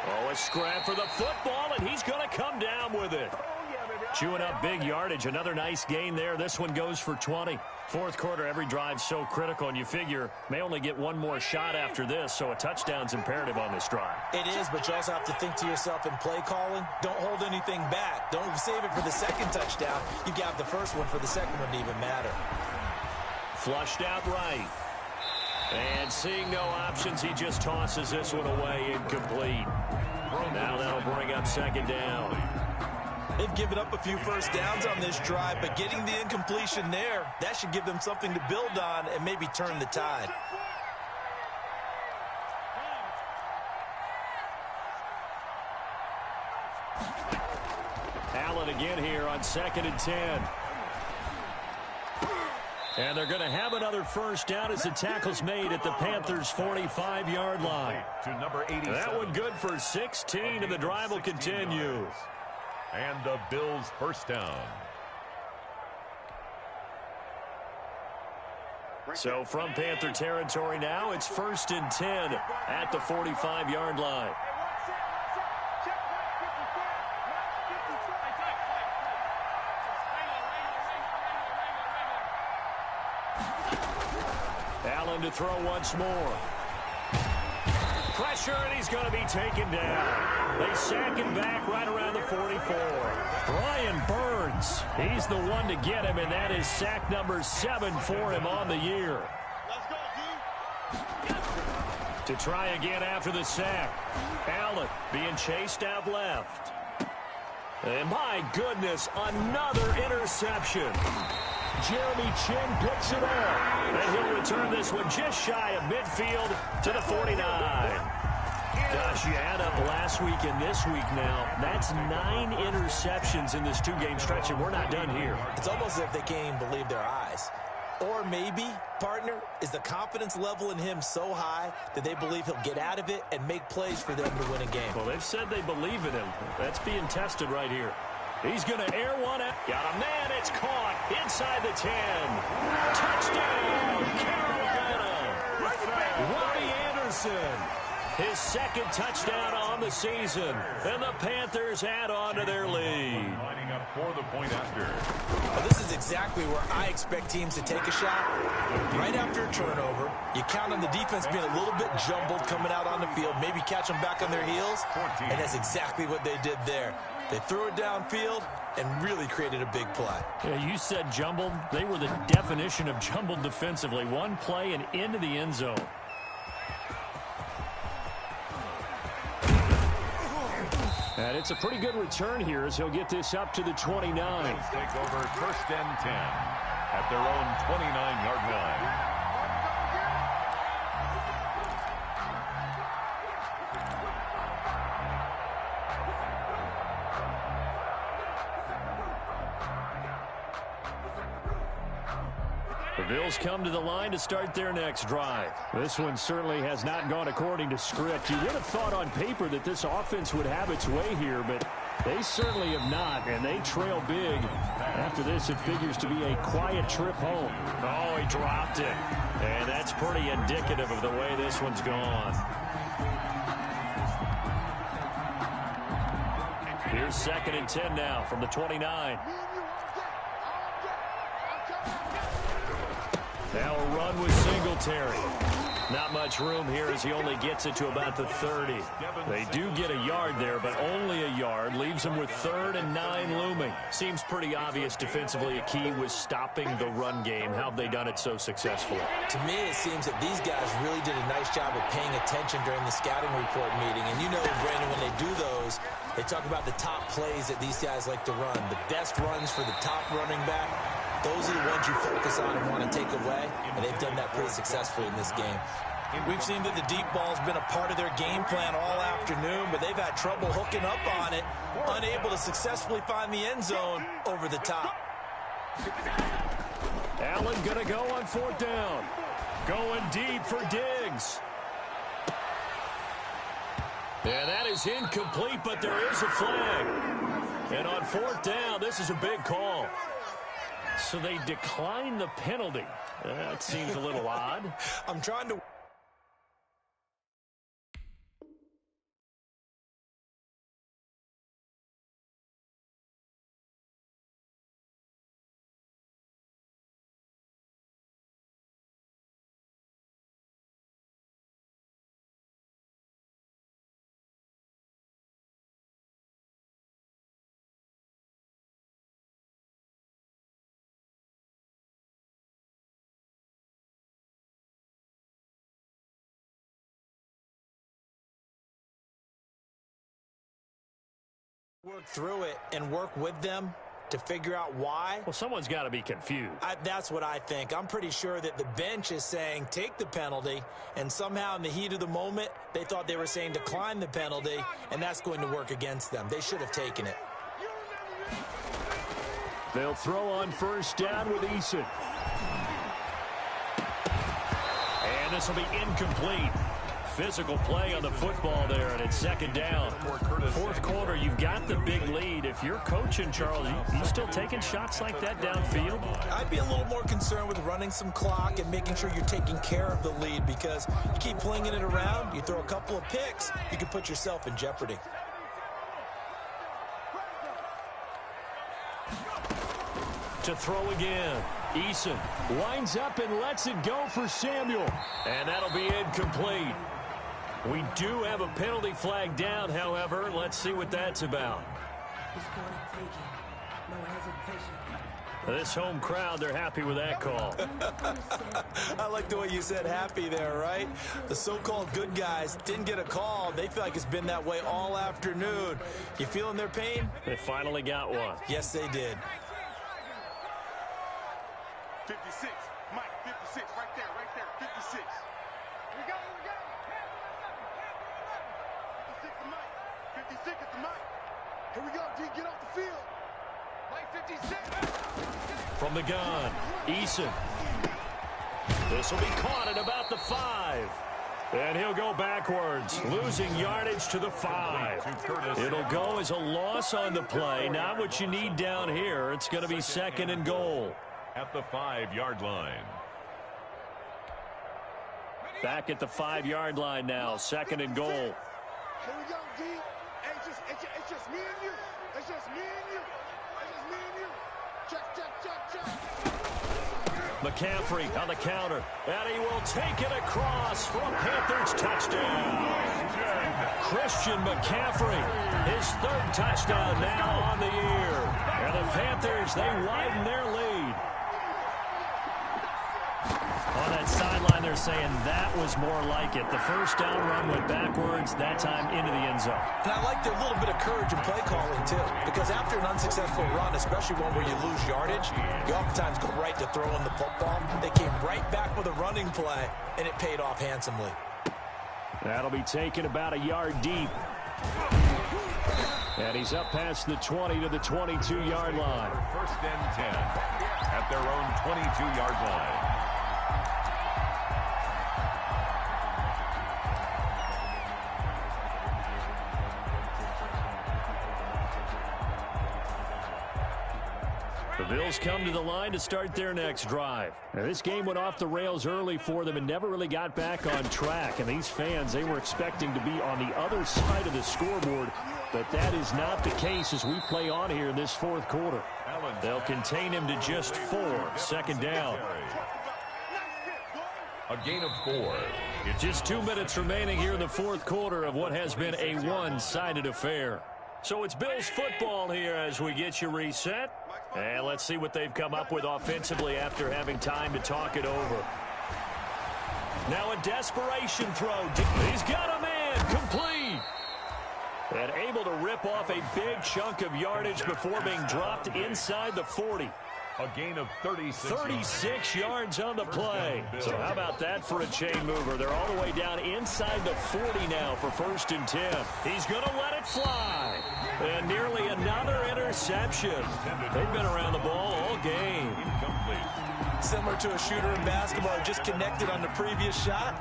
Oh, a scrap for the football, and he's going to come down with it. Chewing up big yardage. Another nice gain there. This one goes for 20. Fourth quarter, every drive's so critical, and you figure may only get one more shot after this, so a touchdown's imperative on this drive. It is, but you also have to think to yourself in play calling, don't hold anything back. Don't save it for the second touchdown. You got the first one for the second one to even matter. Flushed out right. And seeing no options, he just tosses this one away incomplete. Now that'll bring up second down. They've given up a few first downs on this drive, but getting the incompletion there, that should give them something to build on and maybe turn the tide. Allen again here on 2nd and 10. And they're going to have another first down as the tackle's made at the Panthers' 45-yard line. To number 87. That one good for 16, and the drive will continue. And the Bills' first down. So from Panther territory now, it's 1st and 10 at the 45-yard line. Allen to throw once more. Pressure, and he's going to be taken down. They sack him back right around the 44. Brian Burns, he's the one to get him, and that is sack number 7 for him on the year. To try again after the sack. Allen being chased out left. And my goodness, another interception. Jeremy Chin picks it off, and he'll return this one just shy of midfield to the 49. Gosh, you add up last week and this week now, that's 9 interceptions in this 2-game stretch, and we're not done here. It's almost as if they can't even believe their eyes. Or maybe, partner, is the confidence level in him so high that they believe he'll get out of it and make plays for them to win a game. Well, they've said they believe in him. That's being tested right here. He's going to air one out. Got a man. It's caught inside the 10. Touchdown, Carolina. Robbie Anderson. His second touchdown on the season. And the Panthers add on to their lead. Lining up for the point after. Well, this is exactly where I expect teams to take a shot. Right after a turnover, you count on the defense being a little bit jumbled coming out on the field, maybe catch them back on their heels, and that's exactly what they did there. They threw it downfield and really created a big play. Yeah, you said jumbled. They were the definition of jumbled defensively. One play and into the end zone. And it's a pretty good return here as he'll get this up to the 29. Bills take over 1st and 10 at their own 29-yard line. The Bills come to the line to start their next drive. This one certainly has not gone according to script. You would have thought on paper that this offense would have its way here, but they certainly have not, and they trail big. After this, it figures to be a quiet trip home. Oh, he dropped it, and that's pretty indicative of the way this one's gone. Here's 2nd and 10 now from the 29. Now a run with Singletary. Not much room here as he only gets it to about the 30. They do get a yard there, but only a yard. Leaves them with 3rd and 9 looming. Seems pretty obvious defensively a key was stopping the run game. How have they done it so successfully? To me, it seems that these guys really did a nice job of paying attention during the scouting report meeting. And you know, Brandon, when they do those, they talk about the top plays that these guys like to run. The best runs for the top running back. Those are the ones you focus on and want to take away, and they've done that pretty successfully in this game. We've seen that the deep ball's been a part of their game plan all afternoon, but they've had trouble hooking up on it, unable to successfully find the end zone over the top. Allen going to go on 4th down. Going deep for Diggs. And that is incomplete, but there is a flag. And on 4th down, this is a big call. So they decline the penalty. That seems a little odd. I'm trying to... work through it and work with them to figure out why. Well, someone's got to be confused. That's what I think. I'm pretty sure that the bench is saying take the penalty, and somehow in the heat of the moment, they thought they were saying decline the penalty, and that's going to work against them. They should have taken it. They'll throw on 1st down with Eason. And this will be incomplete. Physical play on the football there, and it's 2nd down. 4th quarter, you've got the big lead. If you're coaching, Charles, you still taking shots like that downfield? I'd be a little more concerned with running some clock and making sure you're taking care of the lead, because you keep flinging it around, you throw a couple of picks, you can put yourself in jeopardy. To throw again. Eason winds up and lets it go for Samuel. And that'll be incomplete. We do have a penalty flag down, however. Let's see what that's about. This home crowd, they're happy with that call. I like the way you said happy there, right? The so-called good guys didn't get a call. They feel like it's been that way all afternoon. You feeling their pain? They finally got one. Yes, they did. 56, Mike, 56, right there, 56. Here we go. 56 to Mike, 56 to Mike. Here we go, D, get off the field. Mike, 56. From the gun, Eason. This will be caught at about the 5. And he'll go backwards, losing yardage to the 5. It'll go as a loss on the play. Not what you need down here. It's going to be 2nd and goal. At the 5-yard line. Back at the 5-yard line now, 2nd and goal. Here we go, D. Hey, it's just me and you. It's just me and you. It's just me and you. Check. McCaffrey on the counter. And he will take it across for a Panthers touchdown. Christian McCaffrey, his 3rd touchdown now on the year. And the Panthers, they widen their lead. On that sideline, they're saying that was more like it. The 1st down run went backwards, that time into the end zone. And I like their little bit of courage in play calling, too. Because after an unsuccessful run, especially one where you lose yardage, you oftentimes go right to throwing the football. They came right back with a running play, and it paid off handsomely. That'll be taken about a yard deep. And he's up past the 20 to the 22-yard line. 1st and 10 at their own 22-yard line. The Bills come to the line to start their next drive. Now, this game went off the rails early for them and never really got back on track. And these fans, they were expecting to be on the other side of the scoreboard. But that is not the case as we play on here in this 4th quarter. They'll contain him to just 4. 2nd down. A gain of 4. Just 2 minutes remaining here in the fourth quarter of what has been a one-sided affair. So it's Bills football here as we get you reset. And let's see what they've come up with offensively after having time to talk it over. Now a desperation throw. He's got a man. Complete. And able to rip off a big chunk of yardage before being dropped inside the 40. A gain of 36. 36 yards on the play. So how about that for a chain mover? They're all the way down inside the 40 now for 1st and 10. He's going to let it fly. And nearly another interception. They've been around the ball all game. Incomplete. Similar to a shooter in basketball, just connected on the previous shot.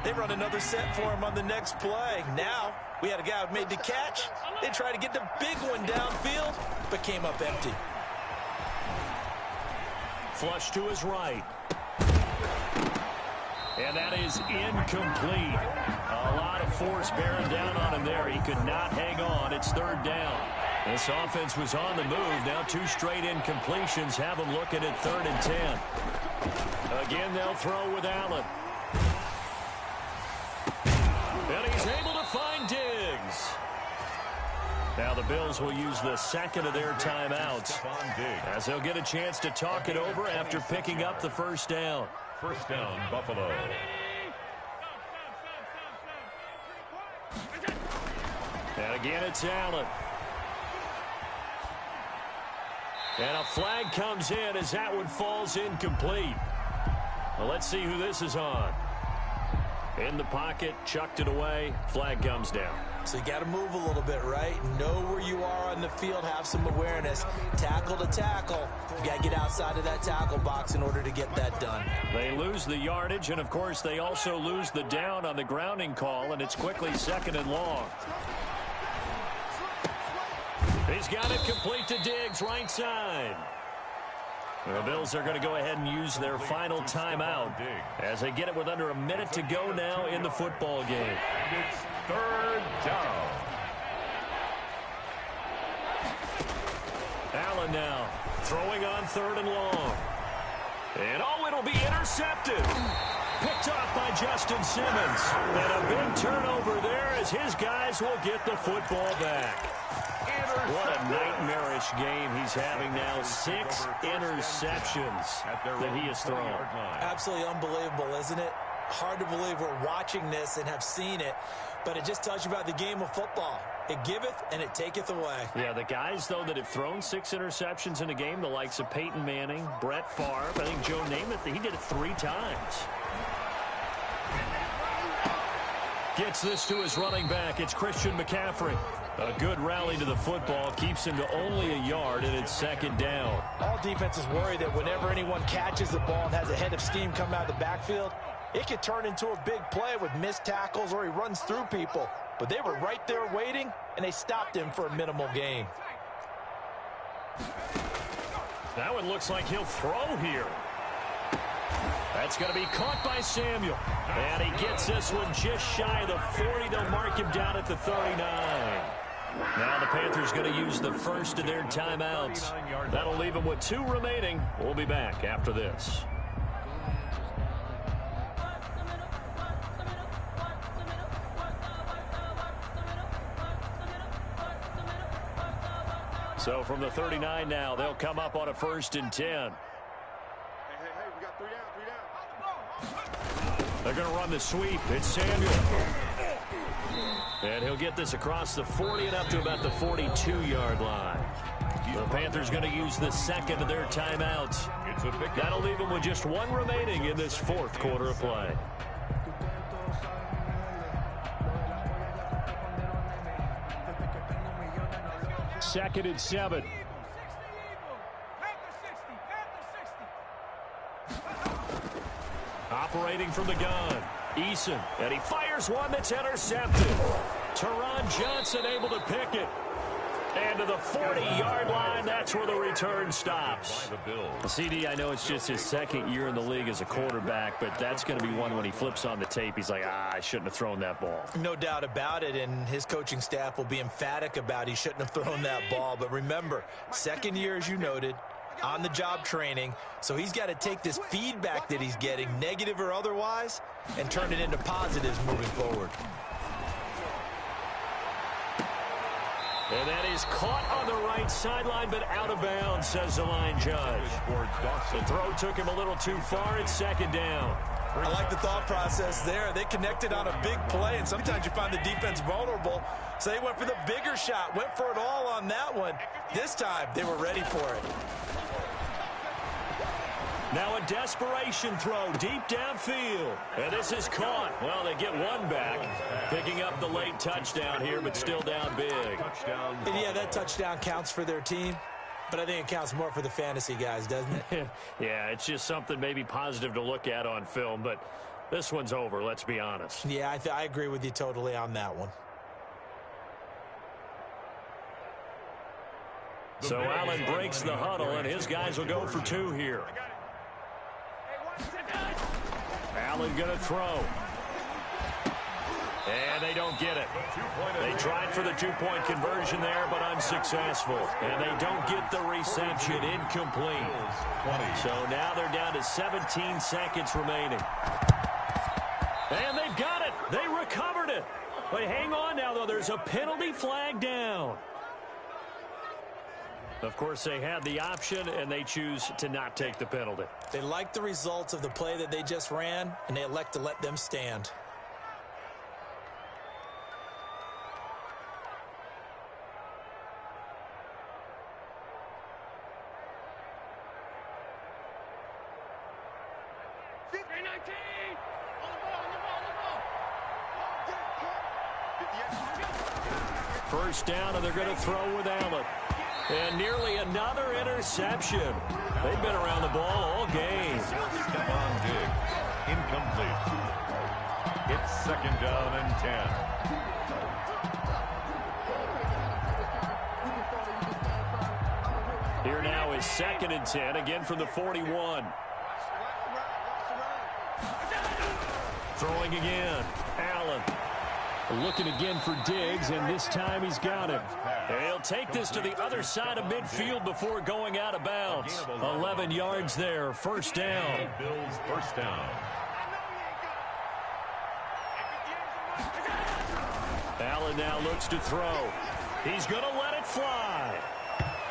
They run another set for him on the next play. Now, we had a guy who made the catch. They tried to get the big one downfield, but came up empty. Flush to his right. And that is incomplete. A lot of force bearing down on him there. He could not hang on. It's 3rd down. This offense was on the move. Now 2 straight incompletions have them looking at 3rd and 10. Again, they'll throw with Allen. And he's able to find Diggs. Now the Bills will use the second of their timeouts as they'll get a chance to talk it over after picking up the 1st down. 1st down, Buffalo. And again, it's Allen. And a flag comes in as that one falls incomplete. Well, let's see who this is on. In the pocket, chucked it away, flag comes down. So you got to move a little bit, right? Know where you are on the field, have some awareness. Tackle to tackle. You got to get outside of that tackle box in order to get that done. They lose the yardage, and of course they also lose the down on the grounding call, and it's quickly 2nd and long. He's got it complete to Diggs, right side. The Bills are going to go ahead and use their final timeout as they get it with under a minute to go now in the football game. And it's 3rd down. Allen now throwing on 3rd and long. And oh, it'll be intercepted. Picked off by Justin Simmons. And a big turnover there as his guys will get the football back. What a nightmarish game he's having now. 6 interceptions that he has thrown. Absolutely unbelievable, isn't it? Hard to believe we're watching this and have seen it, but it just tells you about the game of football. It giveth and it taketh away. Yeah, the guys, though, that have thrown 6 interceptions in a game, the likes of Peyton Manning, Brett Favre, I think Joe Namath, he did it 3 times. Gets this to his running back. It's Christian McCaffrey. A good rally to the football keeps him to only a yard, and it's 2nd down. All defenses worry that whenever anyone catches the ball and has a head of steam come out of the backfield, it could turn into a big play with missed tackles or he runs through people. But they were right there waiting, and they stopped him for a minimal gain. That one looks like he'll throw here. That's going to be caught by Samuel. And he gets this one just shy of the 40. They'll mark him down at the 39. Now the Panthers going to use the first of their timeouts. That'll leave them with 2 remaining. We'll be back after this. So from the 39 now, they'll come up on a 1st and 10. Hey, we got 3 down. They're going to run the sweep. It's Samuel. And he'll get this across the 40 and up to about the 42-yard line. The Panthers going to use the second of their timeouts. That'll leave them with just 1 remaining in this 4th quarter of play. Second and 7. Operating from the gun. Eason, and he fires one that's intercepted. Teron Johnson able to pick it. And to the 40-yard line, that's where the return stops. CD, I know it's just his 2nd year in the league as a quarterback, but that's going to be one when he flips on the tape. He's like, I shouldn't have thrown that ball. No doubt about it, and his coaching staff will be emphatic about he shouldn't have thrown that ball. But remember, 2nd year, as you noted, on-the-job training, so he's got to take this feedback that he's getting, negative or otherwise, and turn it into positives moving forward. And that is caught on the right sideline, but out of bounds, says the line judge. The throw took him a little too far. It's second down. I like the thought process there. They connected on a big play, and sometimes you find the defense vulnerable. So they went for the bigger shot, went for it all on that one. This time, they were ready for it. Now a desperation throw deep downfield. And this is caught. Well, they get one back, picking up the late touchdown here, but still down big. And yeah, that touchdown counts for their team, but I think it counts more for the fantasy guys, doesn't it? Yeah, it's just something maybe positive to look at on film, but this one's over, let's be honest. Yeah, I agree with you totally on that one. So Allen breaks the huddle, and his guys will go for two here. Allen going to throw. And they don't get it. They tried for the two-point conversion there, but unsuccessful. And they don't get the reception. Incomplete. So now they're down to 17 seconds remaining. And they've got it. They recovered it. But hang on now, though. There's a penalty flag down. Of course, they had the option, and they choose to not take the penalty. They like the results of the play that they just ran, and they elect to let them stand. First down, and they're going to throw with Allen. And nearly another interception. They've been around the ball all game. Stephon Diggs, incomplete. It's second down and 10. Here now is second and 10, again from the 41. Throwing again. Allen. Looking again for Diggs, and this time he's got him. He'll take this to the other side of midfield before going out of bounds. 11 yards there, first down. Bills first down. Allen now looks to throw. He's going to let it fly.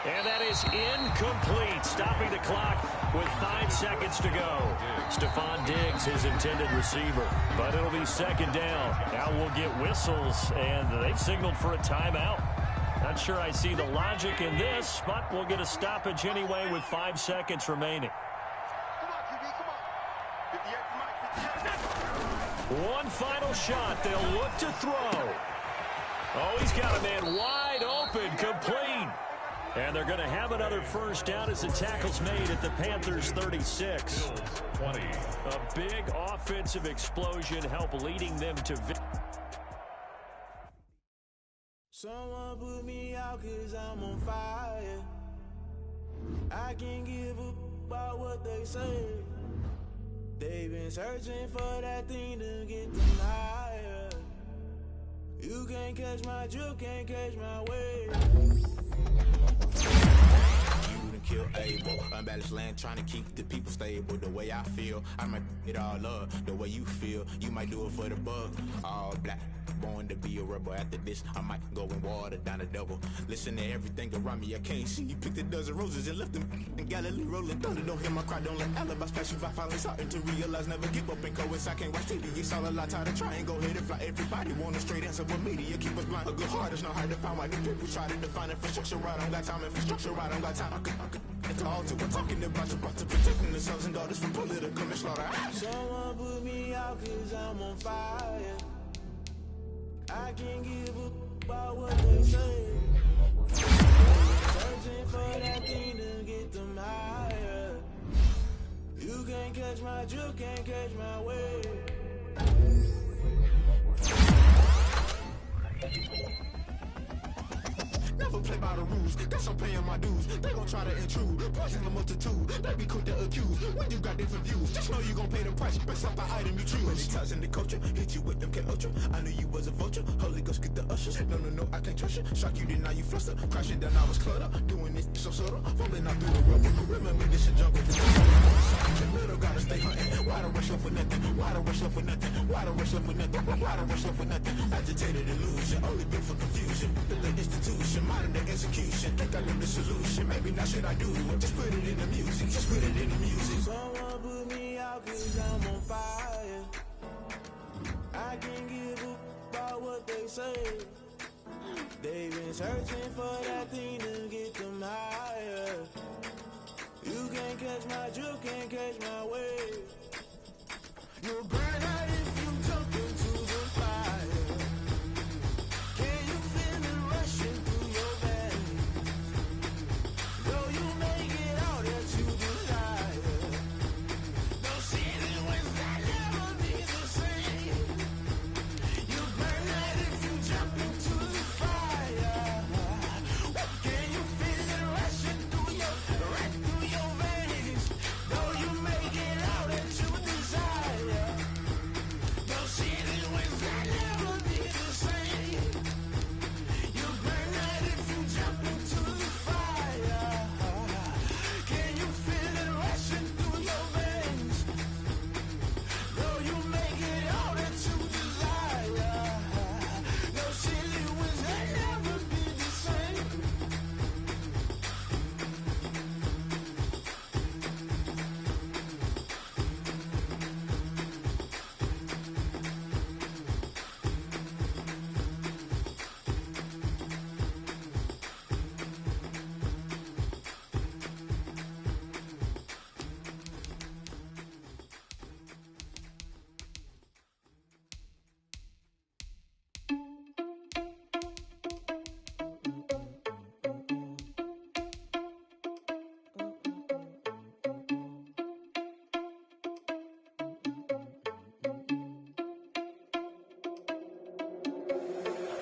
And that is incomplete, stopping the clock with 5 seconds to go. Stephon Diggs, his intended receiver. But it'll be second down. Now we'll get whistles, and they've signaled for a timeout. Not sure I see the logic in this, but we'll get a stoppage anyway with 5 seconds remaining. One final shot. They'll look to throw. Oh, he's got a man wide open, complete. And they're going to have another first down as the tackle's made at the Panthers' 36. 20. A big offensive explosion help leading them to victory. Someone put me out 'cause I'm on fire. I can't give up about what they say. They've been searching for that thing to get them higher. You can't catch my drift, can't catch my wave. You done kill Abel. Unbalanced land, trying to keep the people stable. The way I feel, I might it all up. The way you feel, you might do it for the bug. All black, born to be a rebel. After this, I might go and water down the devil. Listen to everything around me, I can't see. You picked a dozen roses and left them in Galilee rolling thunder. Don't hear my cry, don't let alibis pass you. I finally starting to realize, never give up and coincide. Can't watch TV, it's all a lot. Time to try and go ahead and fly. Everybody want a straight answer with media. Keep us blind. A good heart is not hard to find. Why the people try to define infrastructure right? I don't got time. Infrastructure right, I don't got time. It's all to we're talking about you, about to protecting the sons and daughters from political manslaughter. Someone put me out 'cause I'm on fire. I can't give up about what they say. Searching for that thing to get them higher. You can't catch my drift, can't catch my wave. Never play by the rules. Guess I'm paying my dues. They gon' try to intrude. Poison the multitude. They be quick to accuse. When you got different views, just know you gon' pay the price. Based off the item you choose. Many times in the culture, hit you with them K-Ultra. I knew you was a vulture. Holy Ghost get the ushers. No, I can't trust you. Shock you, then now you fluster. Crashing down, I was cluttered. Doing this so subtle. Fumbling out through the rubber. Remember this is jungle. The middle gotta stay hunting. Why the rush up for nothing? Why the rush up for nothing? Why the rush up for nothing? Why the rush up for nothing? Agitated illusion, only built for confusion. The institution, modern day execution. Think I know the solution. Maybe not should I do it? Just put it in the music. Just put it in the music. Someone put me out 'cause I'm on fire. I can't give up about what they say. They've been searching for that thing to get them higher. You can't catch my drift, can't catch my wave. You'll burn out if you jump into the fire. Can you feel it rushing through your veins? Though you make it all that you desire. No city was that never be the same. You burn out if you jump into the fire. Can you feel it rushing through your veins? Though you make it all that you desire. No city was that never be the same. You burn out if you jump into the fire. Can you feel it rushing through your veins? Though you make it all that you desire. No city was that never be the same.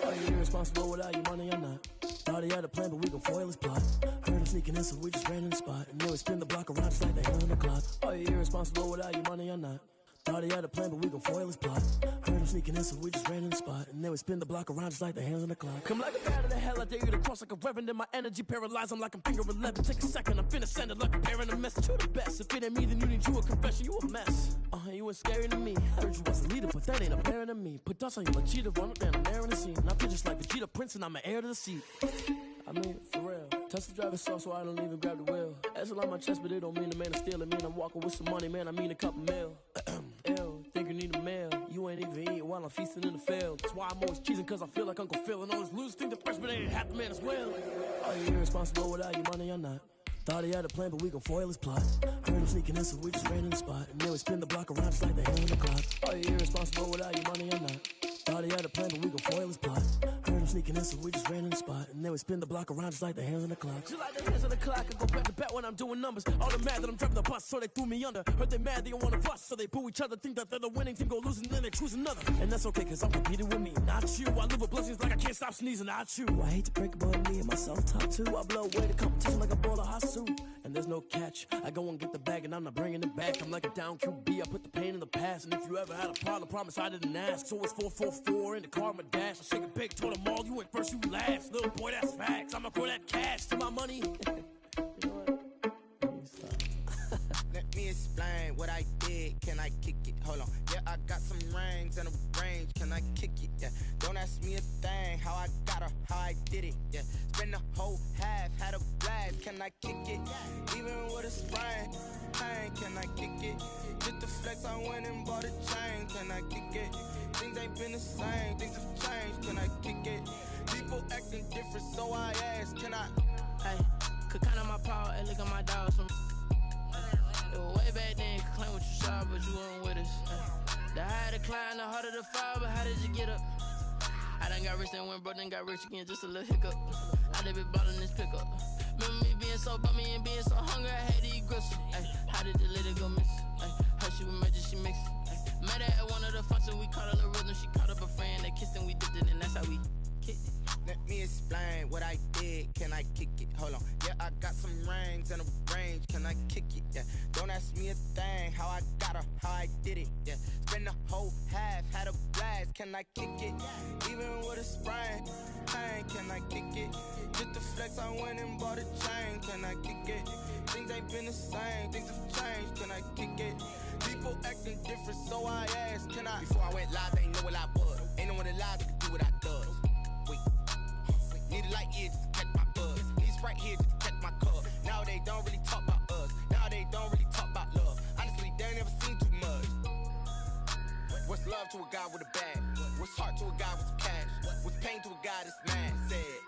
Are you irresponsible without your money or not? Thought he had a plan, but we gon' foil his plot. Heard him sneaking in, so we just ran in the spot. And then we spin the block around just like the hand on the clock. Are you irresponsible without your money or not? Thought he had a plan, but we gon' foil his plot. Heard him sneaking in, so we just ran in the spot. And then we spin the block around just like the hands on the clock. Come like a bat of the hell, I dare you to cross like a reverend. In my energy paralyzed, I'm like I'm finger 11. Take a second, I'm finna send it like a bearing a message. You the best, if it ain't me, then you need you a confession. You a mess, you ain't scary to me. Heard you was a leader, but that ain't apparent to me. Put dust on you like cheetah, run up down I'm there in the scene. And I feel just like Vegeta Prince, and I'm an heir to the seat. I mean, for real. Touch the driver's sauce, so I don't even grab the wheel. That's on my chest, but it don't mean the man is stealing. Mean I'm walking with some money, man, I mean a couple mil. Ew, think you need a meal. You ain't even eating while I'm feasting in the field. That's why I'm always cheesing, cause I feel like Uncle Phil. And all this losers think the freshman ain't half the man as well. Are you irresponsible without your money or not? Thought he had a plan, but we gon' foil his plot. Heard him sneaking in, so we just ran in the spot. And then we spin the block around just like the hand on the clock. Are you irresponsible without your money or not? Thought he had a plan, but we gon' foil his plot. Heard him sneaking in, so we just ran in the spot. And then we spin the block around just like the hands on the clock. Just like the hands on the clock, I go back to back when I'm doing numbers. All the mad that I'm driving the bus, so they threw me under. Heard they mad, they don't wanna bust, so they boo each other. Think that they're the winning team, go losing, then they choose another. And that's okay, cause I'm competing with me, not you. I live with blessings like I can't stop sneezing, not you. I hate to break it, but me and myself top two. I blow away the competition like a bowl of hot soup. And there's no catch, I go and get the bag and I'm not bringing it back. I'm like a down QB, I put the pain in the past. And if you ever had a problem, promise I didn't ask. So it's 444 in the car, my dash. I shake a big, told them all, you ain't first, you last. Little boy, that's facts, I'ma throw that cash to my money. You know what? Let me explain what I did. Can I kick it? Hold on. Yeah, I got some rings and a range. Can I kick it? Yeah. Don't ask me a thing. How I got her, how I did it. Yeah. Spend the whole half, had a blast. Can I kick it? Even with a sprain. Pain, can I kick it? Just the flex, I went and bought a chain. Can I kick it? Things ain't been the same. Things have changed. Can I kick it? People acting different, so I ask. Can I? Hey, could count on my power and look at my dogs from. It was way back then, could claim what you saw, but you weren't with us. The higher the climb, the harder the fall, but how did you get up? I done got rich, then went broke, then got rich again, just a little hiccup. I done been ballin' this pickup. Remember me being so bummy and being so hungry, I had to eat gristle. Ay, how did the lady go miss? Her she was magic, she mixed. Met her at one of the functions, we caught a little rhythm, she caught up a friend, they kissed and we dipped it, and that's how we kicked it. Let me explain what I did. Can I kick it? Hold on. Yeah, I got some rings and a range. Can I kick it? Yeah. Don't ask me a thing. How I got her, how I did it. Yeah. Spend the whole half, had a blast. Can I kick it? Even with a sprain, pain. Can I kick it? Just to flex, I went and bought a chain. Can I kick it? Things ain't been the same. Things have changed. Can I kick it? People acting different, so I asked. Can I? Before I went live, they ain't know what I was. Ain't no one alive that can do what I does. Wait. Need a light here just to catch my buzz. Need Sprite here just to catch my cup. Now they don't really talk about us. Now they don't really talk about love. Honestly, they ain't never seen too much. What's love to a guy with a bag? What's heart to a guy with some cash? What's pain to a guy that's mad? Said.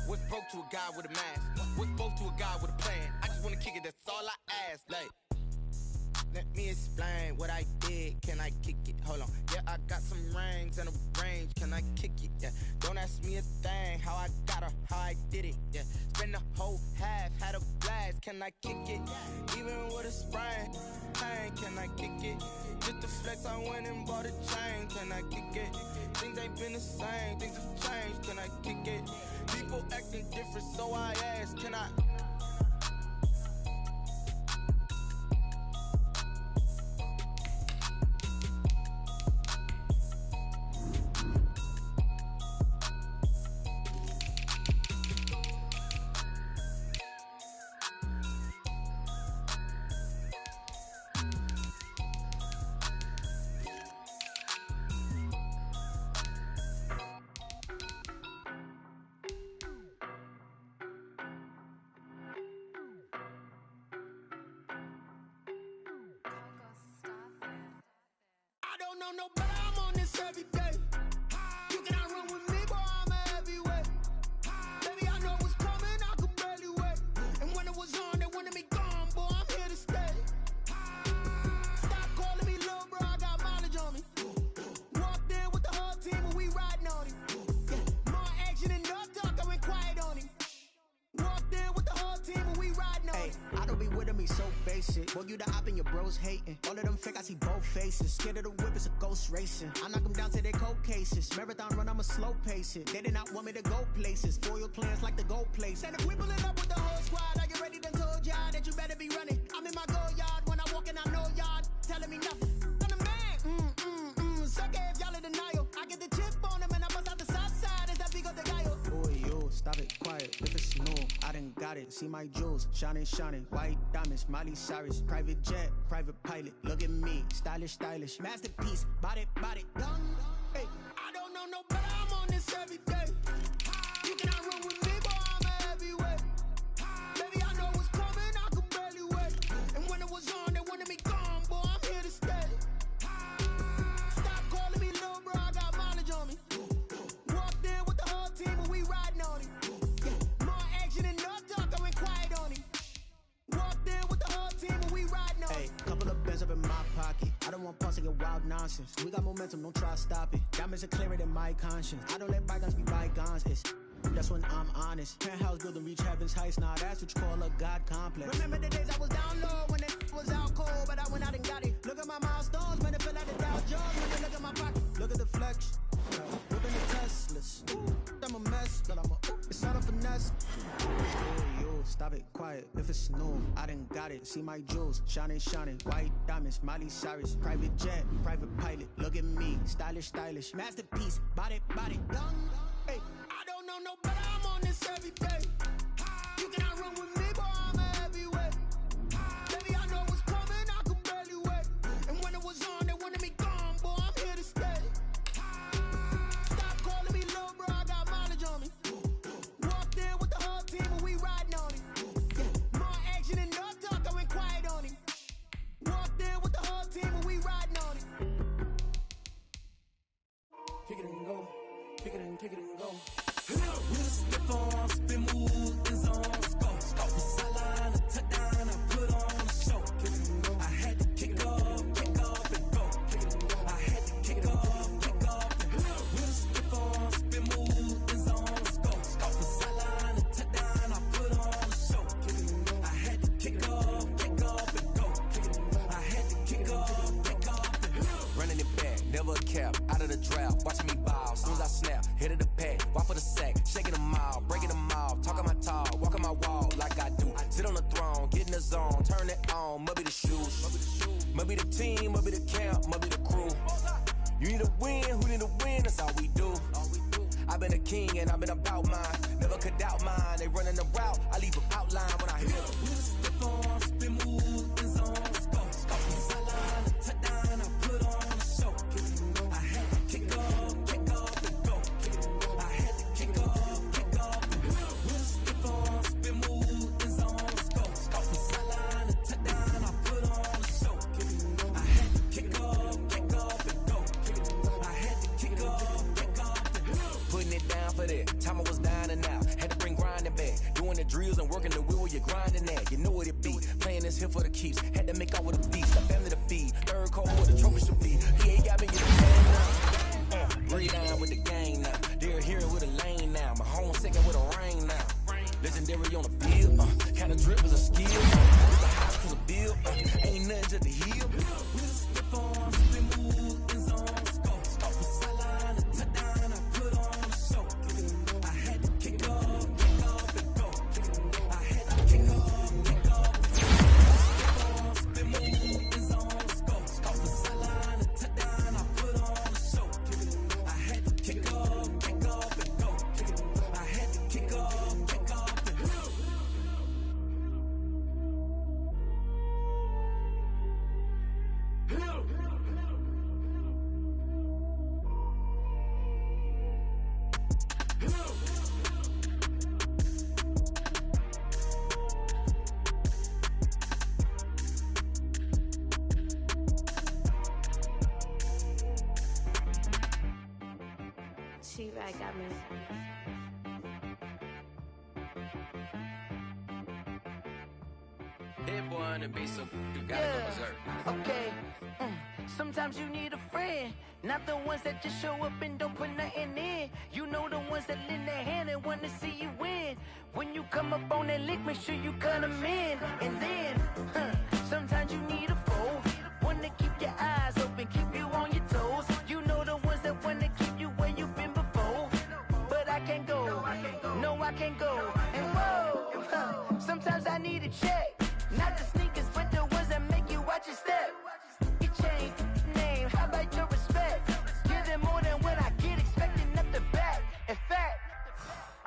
What's broke to a guy with a mask? What's both to a guy with a plan? I just wanna kick it, that's all I ask. Like, let me explain what I did. Can I kick it? Hold on. Yeah, I got some rings and a range. Can I kick it? Yeah. Don't ask me a thing. How I got her, how I did it. Yeah. Spend the whole half, had a blast. Can I kick it? Even with a sprain, pain. Can I kick it? Just to flex, I went and bought a chain. Can I kick it? Things ain't been the same. Things have changed. Can I kick it? People acting different, so I asked. Can I? I don't know no better, I'm on this every day. You cannot run with me, boy, I'm a heavyweight. Baby, I know what's coming, I could barely wait. And when it was on, they wanted me gone, boy, I'm here to stay. Stop calling me little bro, I got mileage on me. Walked in with the whole team and we riding on him. More action and no talk, I went quiet on him. Walked in with the whole team and we riding on him. I don't be with him, he's so basic. Boy, you the op and your bros hating. All of them fake, I see both faces. Scared of the whip, it's a ghost racing. I knock them down to their cold cases. Marathon run, I'ma slow pace it. They did not want me to go places. Foil plans like the gold place. And if we pulling up with the whole squad, I get ready done told y'all that you better be running. I'm in my go yard, when I walk in, I know y'all telling me nothing. I'm the man, suck it if y'all in denial. I get the chip on them and I bust out the south side as that big of the guy. Boy, yo, stop it, quiet, if it's no, I done got it. See my jewels, shining, white diamonds, Miley Cyrus, private jet, private pilot. Look at me, stylish, masterpiece, body, done. Hey, I don't know no better, I'm on this every day. You cannot run with me, boy, I'm a heavyweight. Baby, I know what's coming, I could barely wait. And when it was on, they wanted me gone, boy, I'm here to stay. Stop calling me little bro, I got mileage on me. Walked in with the whole team and we riding on him. More action and no talk, I went quiet on him. Walked in with the whole team and we riding on him. Hey, couple of bands up in my pocket. I don't want pulse to get wild nonsense. We got momentum, don't try to stop it. Diamonds are clearer than my conscience. I don't let bygones be bygones. That's when I'm honest. Penthouse building, reach heaven's heights. Nah, that's what you call a God complex. Remember the days I was down low when it was out cold, but I went out and got it. Look at my milestones, man, it feel like the Dow Jones. When you look at my pocket, look at the flex. Look at the Teslas. I'm a mess, but it's not a finesse. Yo, stop it, quiet, if it's no, I done got it. See my jewels, shining, white diamonds, Miley Cyrus, private jet, private pilot. Look at me, stylish, masterpiece, body, done. Hey, I don't know no better, I'm on this every day. You cannot run with me, boy, I'm a heavyweight. Baby, I know what's coming, I could barely wait. And when it was on, they wanted me gone, boy, I'm here to stay. Stop calling me little bro, I got mileage on me. Walked in with the whole team and we riding on him. More action and no talk, I went quiet on him. Walked in with the whole team and we riding on him. Kick it and go, kick it and go. With a step on, spin move, is on, go. Sideline, a touchdown, I put on a show. I had to kick off and go. I had to kick off and go. With a step on, spin move, is on, go. Sideline, a touchdown, I put on a show. I had to kick off and go. I had to kick off and go. Running it back, never a cap, out of the drought, watching me ball, soon as I snap. hit of the pack, walk for the sack, shaking them all, breaking them off, talking my talk, walking my wall like I do. Sit on the throne, get in the zone, turn it on, must be the shoes, must be the team, must be the camp, must be the crew. You need a win, who need a win, that's all we do. I've been a king and I've been about mine, never could doubt mine. They running the route, I leave them outline when I hit them. Step on, spin, move, and zone, go. Sideline, touchdown, I put on a show. I had to kick off, and go. I had to kick off, and go. Step on, spin, move, and zone, go. Sideline, touchdown, I put on a show. I had to kick off, and go. I had to kick off, and go. Putting it down for that, time I was down and out, had to bring grinding back, doing the drills and working the wheel where you're grinding at, you know what it be, playing this here for the keeps, had to make out with the beats, got family to feed, third cold with the trophy should be, he ain't got me in the game now, breathe down with the gang now, they're here with a lane now, my home second with a rain now, legendary on the field, kinda drip is a skill, it's a house cause a bill, ain't nothing to the heel. Step on, spin, move, and zone, go. Sideline, touchdown, I put on a show. I had to kick off, and go. I had to kick off, and go. Step on, spin, move, and zone, go. Sideline, touchdown, I put on a show. I had to kick off, and go. I had to kick off, and go. She-Rag got me. Hit one and be so you gotta go berserk. Okay. Sometimes you need a friend, not the ones that just show up and don't put nothing in. You know the ones that lend their hand and want to see you win. When you come up on that lick, make sure you cut them in. And then, sometimes you need a foe, one to keep your eyes open, keep you on your toes. You know the ones that want to keep you where you've been before. But I can't go, no I can't go. And whoa, sometimes I need a check. Not the sneakers, but the ones that make you watch your step. You change name, how about your respect? Give them more than what I get, expecting nothing back. In fact,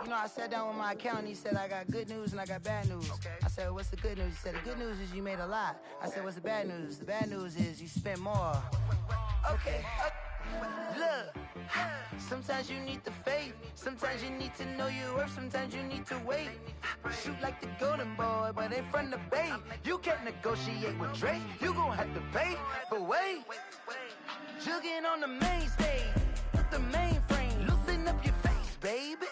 you know, I sat down with my accountant, he said, I got good news and I got bad news. I said, what's the good news? He said, the good news is you made a lot. I said, what's the bad news? The bad news is you spent more. Okay, look, sometimes you need the faith, sometimes you need to know your worth, sometimes you need to wait. Shoot like the golden boy, but in front of Bay. You can't negotiate with Drake, you gon' have to pay. But wait, jugging on the main stage, the mainframe, loosen up your face, baby.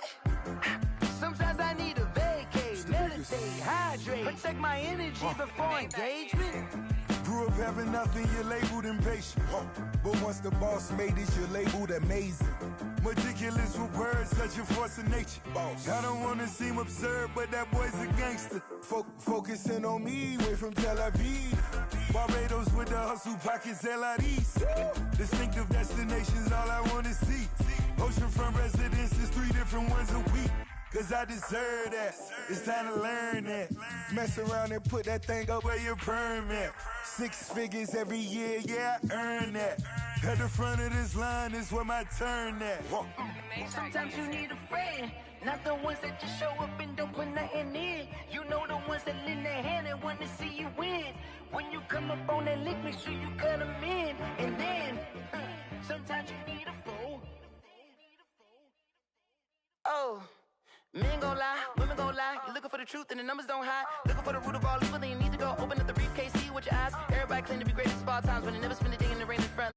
Sometimes I need a vacate, meditate, hydrate, protect my energy before engagement. Grew up having nothing, you're labeled impatient. But once the boss made it, you're labeled amazing. Meticulous with words, such a force of nature. I don't wanna seem absurd, but that boy's a gangster. Focusing on me, way from Tel Aviv. Barbados with the hustle, pockets LIDs. Distinctive destinations, all I wanna see. Oceanfront residences, 3 different ones a week. Cause I deserve that, it's time to learn that. Mess around and put that thing up where your permit. 6 figures every year, yeah, I earn that. At the front of this line is where my turn at. Sometimes you need a friend, not the ones that just show up and don't put nothing in. You know the ones that lend their hand and want to see you win. When you come up on that lick, make sure you cut them in. And then, sometimes you need a foe. Oh. Men gon' lie, women gon' lie. You're looking for the truth and the numbers don't hide. Looking for the root of all evil, then you need to go open up the briefcase, see with your eyes. Everybody claim to be greatest of all times, but they never spend a day in the rain in front.